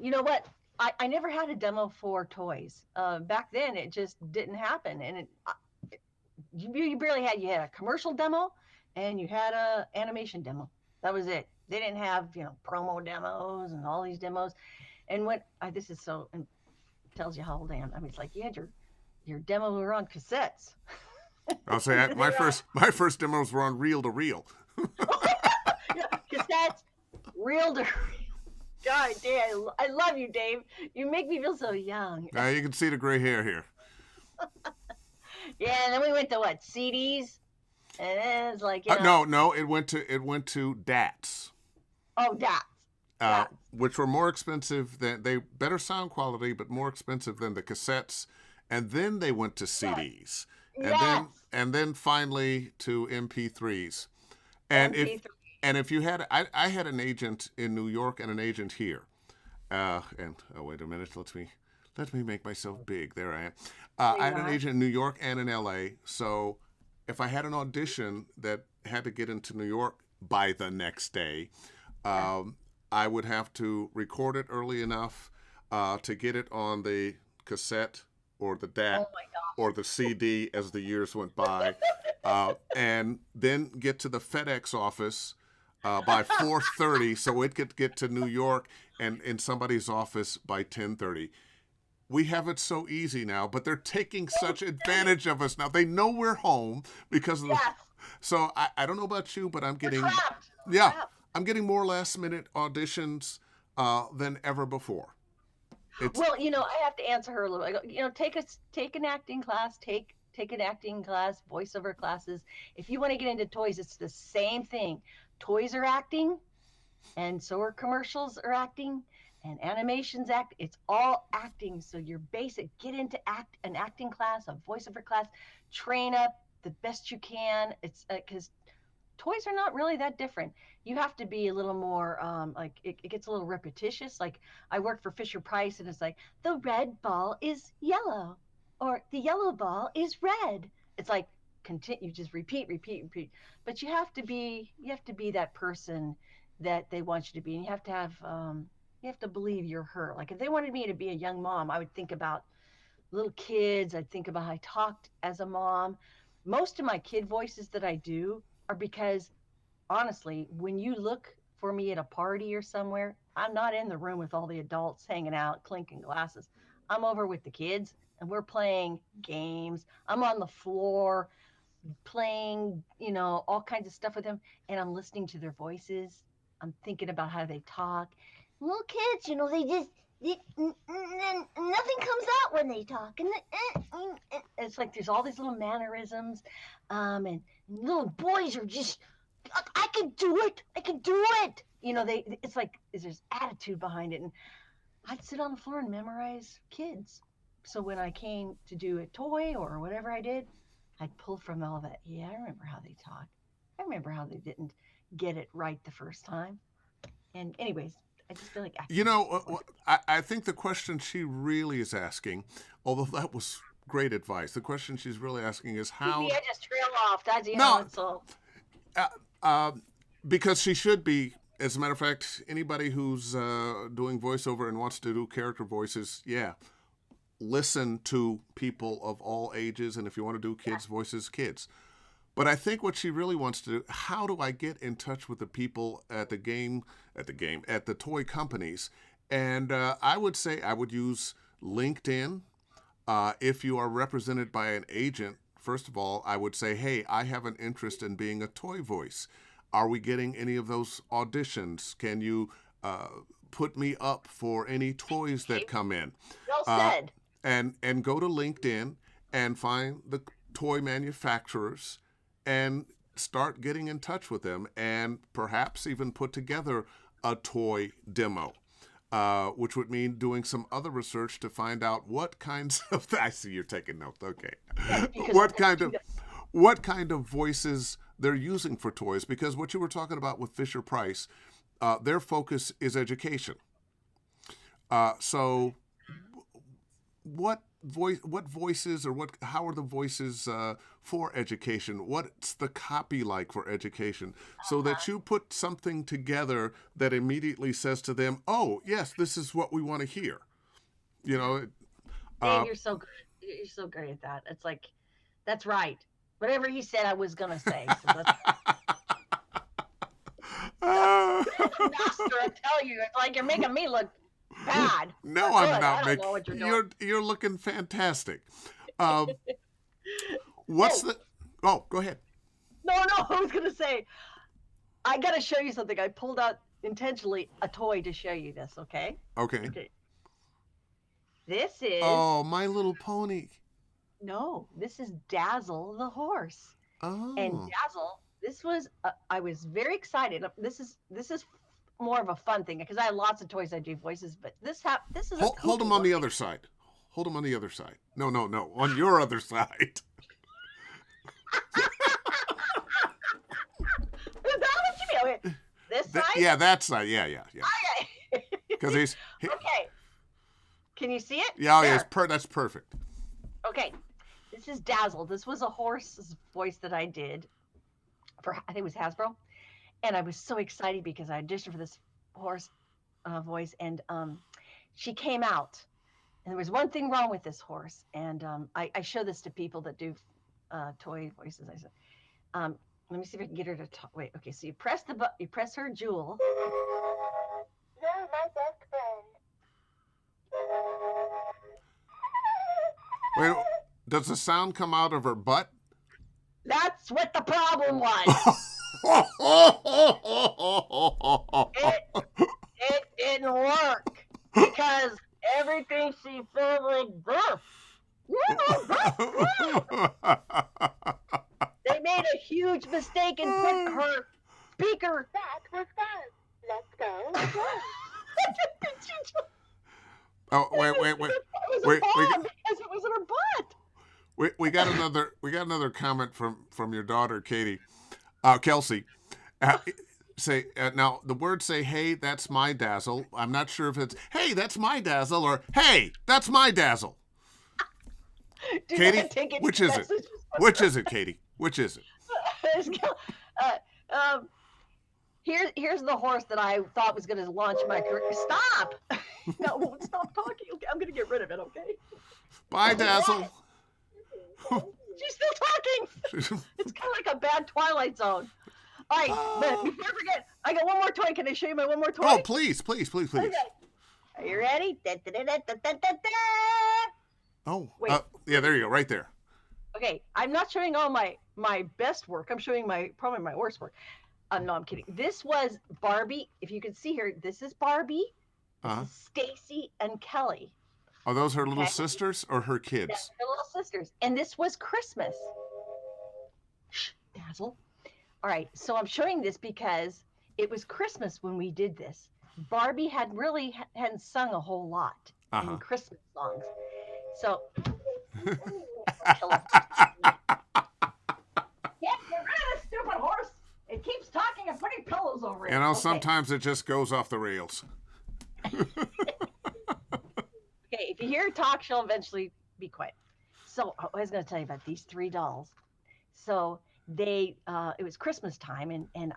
You know what? I never had a demo for toys. Back then, it just didn't happen, and you barely had. You had a commercial demo, and you had a animation demo. That was it. They didn't have promo demos and all these demos. And when this is so and tells you how old I am. I mean, it's like you had your demo were on cassettes. I'll say They were my first demos were on reel to reel. cassettes, reel to God damn, I love you, Dave. You make me feel so young. You can see the gray hair here. Yeah, and then we went to what, CDs? And then it's like, No, it went to DATs, oh, that's. which were more expensive than they better sound quality, but more expensive than the cassettes, and then they went to CDs, and Yes. then finally to MP3s, and if MP3. and if you had I had an agent in New York and an agent here, and oh wait a minute, let me make myself big. There I am. There I you had an are. agent in New York and in LA, so if I had an audition that had to get into New York by the next day, Yeah. I would have to record it early enough to get it on the cassette or the Oh DAT my God. or the CD as the years went by, and then get to the FedEx office by 4:30, so it could get to New York and in somebody's office by 10:30. We have it so easy now, but they're taking such advantage of us now. They know we're home because of the. Yes. So I don't know about you, but I'm We're getting trapped. We're yeah, trapped. I'm getting more last minute auditions than ever before. It's Well, I have to answer her a little. I go, take an acting class, take an acting class, voiceover classes. If you want to get into toys, it's the same thing. Toys are acting, and so are commercials are acting, and animations act. It's all acting. So your basic, get into an acting class, a voiceover class, train up the best you can. It's because toys are not really that different. You have to be a little more like it gets a little repetitious. Like I work for Fisher Price, and it's like the red ball is yellow, or the yellow ball is red. It's like continue, just repeat, repeat, repeat. But you have to be that person that they want you to be, and you have to believe you're her. Like if they wanted me to be a young mom, I would think about little kids. I'd think about how I talked as a mom. Most of my kid voices that I do are because honestly, when you look for me at a party or somewhere, I'm not in the room with all the adults hanging out, clinking glasses. I'm over with the kids, and we're playing games. I'm on the floor playing, all kinds of stuff with them, and I'm listening to their voices. I'm thinking about how they talk. Little kids, nothing comes out when they talk, and it's like there's all these little mannerisms, and little boys are just, I can do it, I can do it. It's like there's attitude behind it, and I'd sit on the floor and memorize kids. So when I came to do a toy or whatever I did, I'd pull from all that. Yeah, I remember how they talk. I remember how they didn't get it right the first time. And anyways, I just feel like I think the question she really is asking, although that was great advice, the question she's really asking is how. I just trail off. That's No, so. Because she should be. As a matter of fact, anybody who's doing voiceover and wants to do character voices, listen to people of all ages, and if you want to do kids' voices, kids. But I think what she really wants to do, how do I get in touch with the people at the toy companies? And I would say I would use LinkedIn. If you are represented by an agent, first of all, I would say, hey, I have an interest in being a toy voice. Are we getting any of those auditions? Can you put me up for any toys that come in? Well said. And go to LinkedIn and find the toy manufacturers and start getting in touch with them, and perhaps even put together a toy demo, which would mean doing some other research to find out what kinds of I see you're taking notes. Okay, what kind of voices they're using for toys, because what you were talking about with Fisher Price, their focus is education. So what voices, or how are the voices for education? What's the copy like for education? So that you put something together that immediately says to them, oh, yes, this is what we want to hear. Dave, you're so good. You're so great at that. It's like, that's right. Whatever he said, I was going to say. So that's master, I tell you. It's like you're making me look bad. No, I'm not making. You're looking fantastic. What's the? Oh, go ahead. No, I was gonna say, I gotta show you something. I pulled out intentionally a toy to show you this. Okay. Okay. This is. Oh, My Little Pony. No, this is Dazzle the horse. Oh. And Dazzle, this was. I was very excited. This is more of a fun thing, because I have lots of toys I do voices, but this is hold them on the other side. Hold them on the other side. No, on your other side. Is that what you mean? Okay. This side? Yeah, that side. Yeah. Okay. Because okay. Can you see it? Yeah, that's perfect. Okay. This is Dazzle. This was a horse's voice that I did for, I think it was Hasbro. And I was so excited because I auditioned for this horse voice, and she came out. And there was one thing wrong with this horse, and I show this to people that do toy voices. I said, let me see if I can get her to talk. Wait, okay. So you press you press her jewel. You're my best friend. Wait, does the sound come out of her butt? That's what the problem was. It didn't work because everything she felt like birth. They made a huge mistake and put her speaker. That was fun. Let's go. Oh, wait. It was a bomb because it was in her butt. We got another comment from your daughter, Katie, Kelsey. Now the words say, "Hey, that's my Dazzle." I'm not sure if it's "Hey, that's my Dazzle" or "Hey, that's my Dazzle." Katie, which is it? Which is it, Katie? Which is it? Here's the horse that I thought was going to launch my career. Stop! No, stop talking. Okay, I'm going to get rid of it. Okay. Bye, Dazzle. She's still talking. It's kind of like a bad Twilight Zone. All right, but before I forget, I got one more toy. Can I show you my one more toy? Oh, please. Okay. Are you ready? Da, da, da, da, da, da, da. Oh, Wait. yeah, there you go, right there. Okay, I'm not showing all my best work. I'm showing probably my worst work. No, I'm kidding. This was Barbie. If you can see here, this is Barbie. This Uh-huh. is Stacy and Kelly. Are those her little Okay, sisters or her that's kids? her little sisters. And this was Christmas. Shh, Dazzle. All right, so I'm showing this because it was Christmas when we did this. Barbie hadn't sung a whole lot in Uh-huh. Christmas songs. So get rid of this stupid horse. It keeps talking and putting pillows over it. You know, Okay. sometimes it just goes off the rails. Okay, if you hear her talk, she'll eventually be quiet. So I was going to tell you about these 3 dolls. So it was Christmas time, and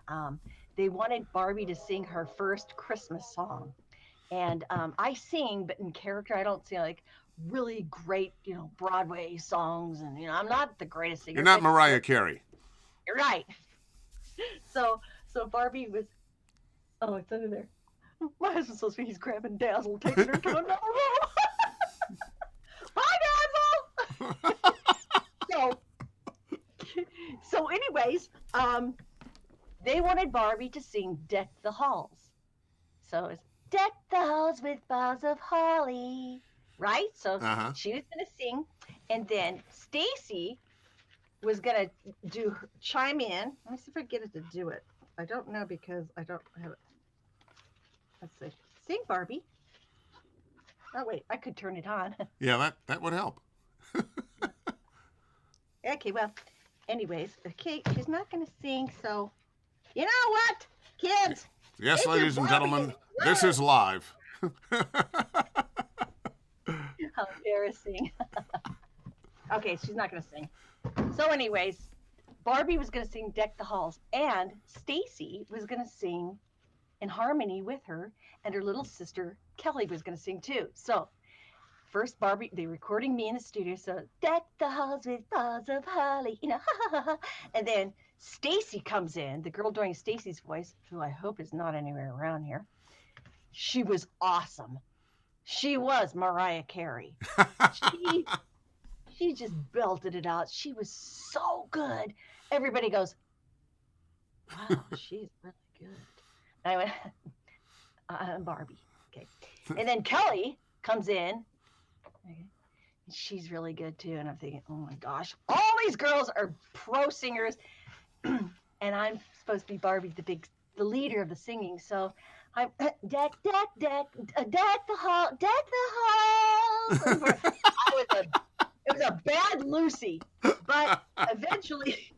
they wanted Barbie to sing her first Christmas song. And I sing, but in character, I don't sing like really great, Broadway songs. And I'm not the greatest singer. You're not but Mariah Carey. You're right. So Barbie was. Oh, it's under there. My husband's so sweet. He's grabbing Dazzle, taking her to another room. Hi, Dazzle. So anyways, they wanted Barbie to sing "Deck the Halls." So it's "Deck the halls with boughs of holly," right? So Uh-huh. she was gonna sing, and then Stacy was gonna chime in. Let me see if I get it to do it. I don't know because I don't have it. Let's see. Sing, Barbie. Oh wait, I could turn it on. Yeah, that would help. Okay, well, anyways, okay, she's not gonna sing, so you know what, kids? Yes, Take your ladies and Barbie gentlemen, and this is live. How embarrassing. Okay, she's not gonna sing. So, anyways, Barbie was gonna sing "Deck the Halls," and Stacy was gonna sing in harmony with her, and her little sister Kelly was gonna sing too. So, first Barbie, they're recording me in the studio, so "Deck the halls with boughs of holly," and then Stacy comes in, the girl doing Stacy's voice, who I hope is not anywhere around here. She was awesome. She was Mariah Carey. She just belted it out. She was so good. Everybody goes, "Wow, she's really good." And I went, "I'm Barbie." Okay. And then Kelly comes in. Okay. She's really good too. And I'm thinking, oh my gosh, all these girls are pro singers. And I'm supposed to be Barbie, the leader of the singing. So I'm deck the hall, deck the halls. It was a bad Lucy, but eventually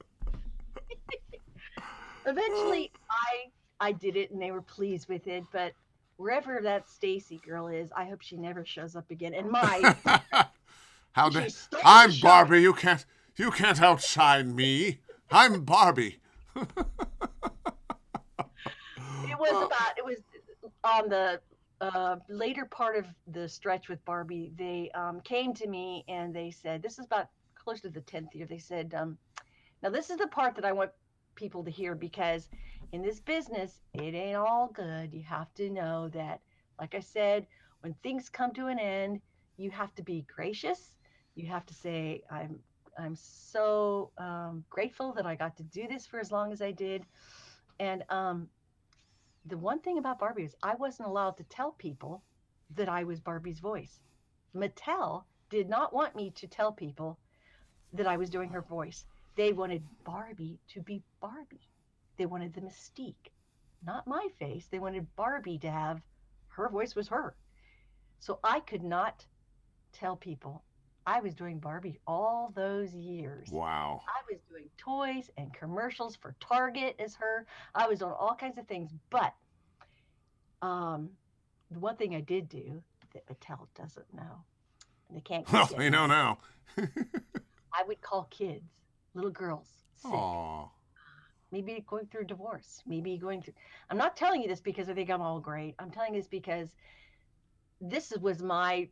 I did it, and they were pleased with it. But wherever that Stacy girl is, I hope she never shows up again. And How she dare stole I'm the show. Barbie. You can't outshine me. I'm Barbie. It was on the later part of the stretch with Barbie. They came to me and they said, this is about close to the 10th year. They said, now this is the part that I want people to hear, because in this business, it ain't all good. You have to know that, like I said, when things come to an end, you have to be gracious. You have to say, I'm so grateful that I got to do this for as long as I did. And the one thing about Barbie is I wasn't allowed to tell people that I was Barbie's voice. Mattel did not want me to tell people that I was doing her voice. They wanted Barbie to be Barbie. They wanted the mystique, not my face. They wanted Barbie to have her voice was her. So I could not tell people I was doing Barbie all those years. Wow. I was doing toys and commercials for Target as her. I was doing all kinds of things. But the one thing I did do that Mattel doesn't know, and they can't Well, get they know now. I would call kids, little girls, sick. Aw. Maybe going through a divorce. Maybe going through. I'm not telling you this because I think I'm all great. I'm telling you this because this was my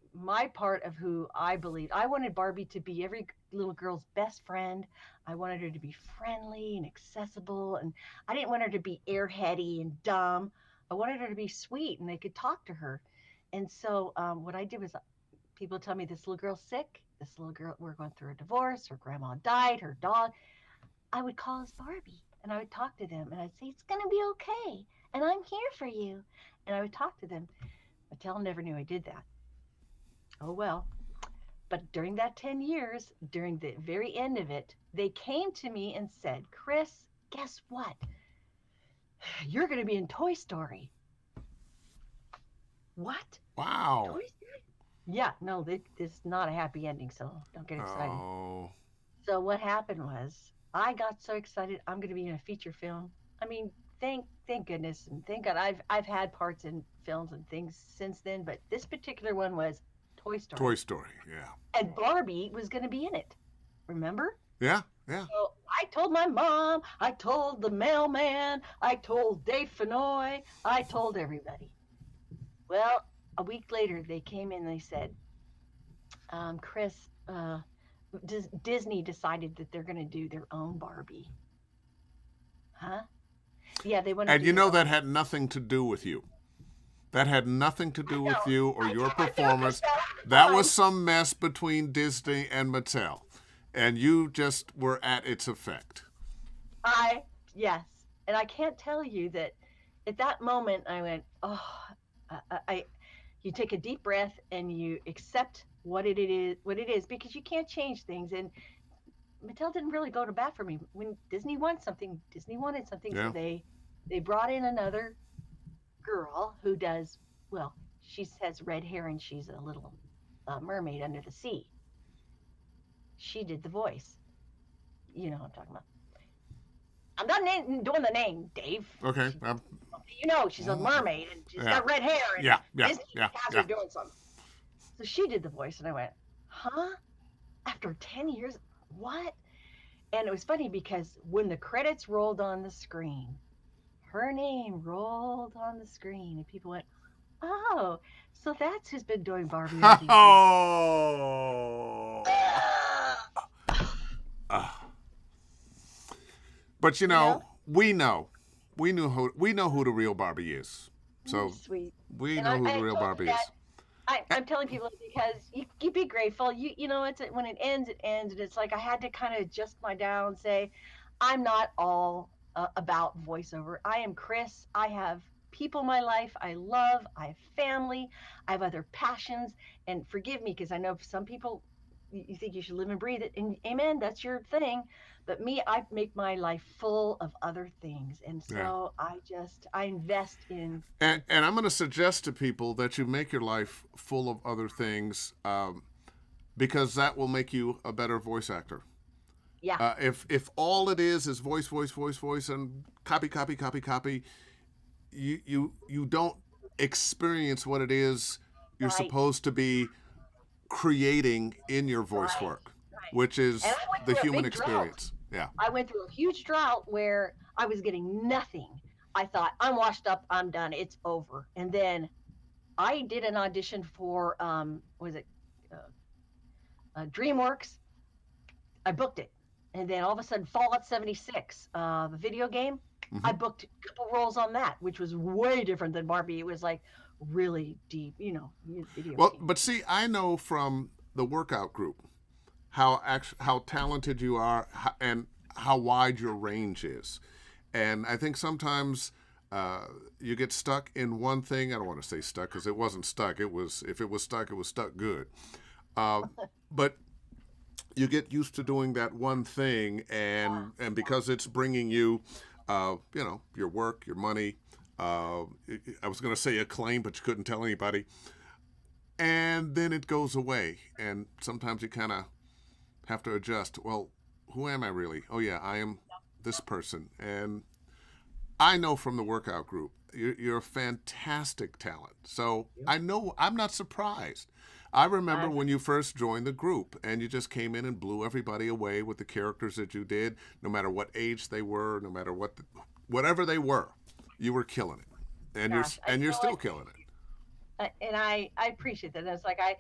part of who I believed. I wanted Barbie to be every little girl's best friend. I wanted her to be friendly and accessible, and I didn't want her to be airheady and dumb. I wanted her to be sweet and they could talk to her. And so what I did was, people tell me this little girl's sick. this little girl, we're going through a divorce. Her grandma died, her dog. I would call us Barbie and I would talk to them and I'd say, it's going to be okay. And I'm here for you. And I would talk to them. Mattel never knew I did that. Oh, well. But during that 10 years, during the very end of it, they came to me and said, Chris, guess what? You're going to be in Toy Story. What? Wow. Toy Story? Yeah, no, this is not a happy ending, so don't get excited. Oh. So what happened was I got so excited I'm going to be in a feature film. I mean, thank goodness and thank God I've had parts in films and things since then, but this particular one was Toy Story. Toy Story, yeah. And Barbie was going to be in it. Remember? Yeah, yeah. So I told my mom, I told the mailman, I told DaveFennoy, I told everybody. Well, a week later, they came in and they said, Chris, Disney decided that they're going to do their own Barbie. Huh? Yeah, they want to. And you know that had nothing to do with you. That had nothing to do with you or your performance. That was some mess between Disney and Mattel. And you just were at its effect. Yes. And I can't tell you that at that moment I went, oh, you take a deep breath and you accept what it is, because you can't change things. And Mattel didn't really go to bat for me. When Disney wanted something. Yeah. So they brought in another girl who does, well, she has red hair and she's a little mermaid under the sea. She did the voice. You know what I'm talking about. I'm not doing the name, Dave. Okay. You know, she's a mermaid and she's got red hair. And Disney has her doing something. So she did the voice and I went, huh? After 10 years? What? And it was funny because when the credits rolled on the screen, her name rolled on the screen and people went, oh, so that's who's been doing Barbie. Oh. But you know, we know who the real Barbie is. So sweet. We know who the real Barbie is. I'm telling people because you be grateful. You know, it's when it ends, and it's like I had to kind of adjust my dial and say, I'm not all about voiceover. I am Chris. I have people in my life I love. I have family. I have other passions. And forgive me because I know some people you think you should live and breathe it. And amen, that's your thing. But me, I make my life full of other things. And so I invest in. And I'm going to suggest to people that you make your life full of other things because that will make you a better voice actor. Yeah. If all it is voice, and copy, you don't experience what it is you're supposed to be creating in your voice work, which is the human experience. Yeah. I went through a huge drought where I was getting nothing. I thought, I'm washed up, I'm done, it's over. And then I did an audition for, DreamWorks. I booked it. And then all of a sudden, Fallout 76, the video game, I booked a couple roles on that, which was way different than Barbie. It was like really deep, video game. But see, I know from the workout group how talented you are and how wide your range is. And I think sometimes you get stuck in one thing. I don't want to say stuck because it wasn't stuck. If it was stuck, it was stuck good. But you get used to doing that one thing, and because it's bringing you, your work, your money. I was going to say acclaim, but you couldn't tell anybody. And then it goes away, and sometimes you kind of have to adjust. Well, who am I really? Oh yeah, I am this person. And I know from the workout group, you're a fantastic talent. So I know I'm not surprised. I remember when you first joined the group and you just came in and blew everybody away with the characters that you did, no matter what age they were, no matter whatever they were, you were killing it. And you're still killing it. And I appreciate that. It's like I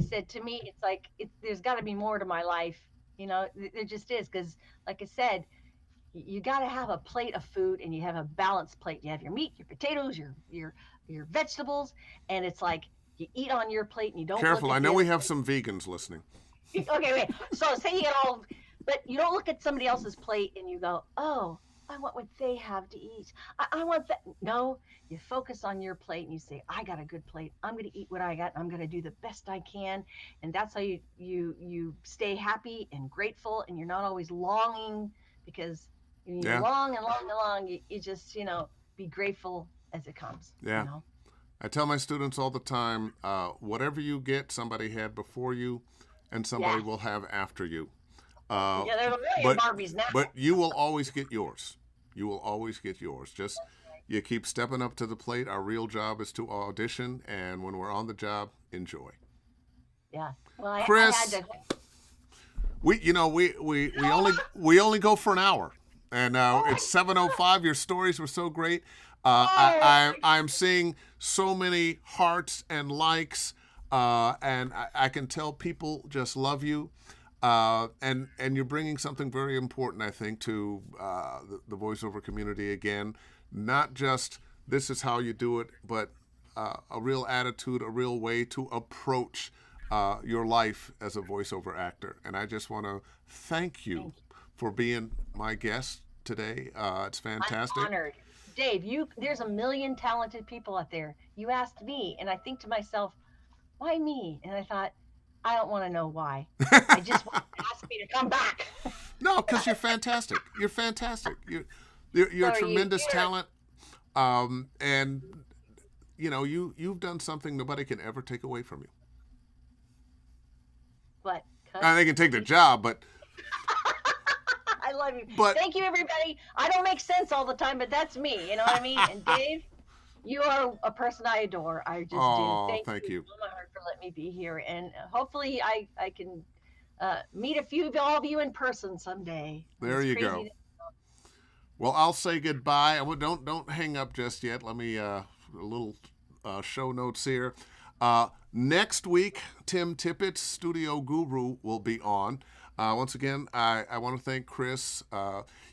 said, to me, it's like there's got to be more to my life. There just is, because like I said, you got to have a plate of food, and you have a balanced plate. You have your meat, your potatoes, your vegetables, and it's like you eat on your plate and you don't. Careful, I know we have some vegans listening. Okay, wait. So say you get all, but you don't look at somebody else's plate and you go, oh, I want what they have to eat. I want that. No, you focus on your plate and you say, I got a good plate. I'm going to eat what I got. And I'm going to do the best I can. And that's how you stay happy and grateful. And you're not always longing, because when you Yeah, long and long and long, you just, be grateful as it comes, yeah. I tell my students all the time, whatever you get, somebody had before you, and somebody Yeah. will have after you. Uh, Yeah, there's a million but Barbies now. but you will always get yours. You will always get yours. Just you keep stepping up to the plate. Our real job is to audition, and when we're on the job, enjoy. Yeah. Well, I had Chris, to. we only go for an hour, and it's 7:05. Your stories were so great. I'm seeing so many hearts and likes, and I can tell people just love you. And you're bringing something very important, I think, to the voiceover community again. Not just this is how you do it, but a real attitude, a real way to approach your life as a voiceover actor. And I just want to thank you for being my guest today. It's I'm fantastic. honored. Dave, there's a million talented people out there. You asked me, and I think to myself, why me? And I thought, I don't want to know why. I just want to ask me to come back. No, because you're fantastic. You're fantastic. You're So a are you tremendous here? talent. And you've done something nobody can ever take away from you. But cut. Now, they can take the job, but I love you. but Thank you, everybody. I don't make sense all the time, but that's me. You know what I mean? And Dave, you are a person I adore. I just do. oh, Thank thank you you. from my heart for letting me be here. And hopefully I can meet a few of all of you in person someday. There It's you crazy. go. Well, I'll say goodbye. Don't hang up just yet. Let me a little show notes here. Next week, Tim Tippett's Studio Guru will be on. Once again, I want to thank Chris.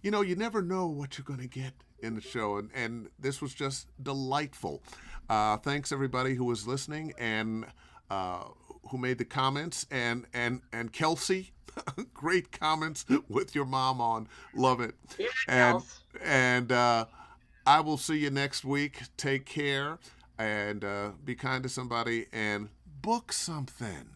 You never know what you're going to get in the show, and this was just delightful. Thanks everybody who was listening and who made the comments, and Kelsey, great comments with your mom on. Love it. Yeah, And Kels. and I will see you next week. Take care and be kind to somebody and book something.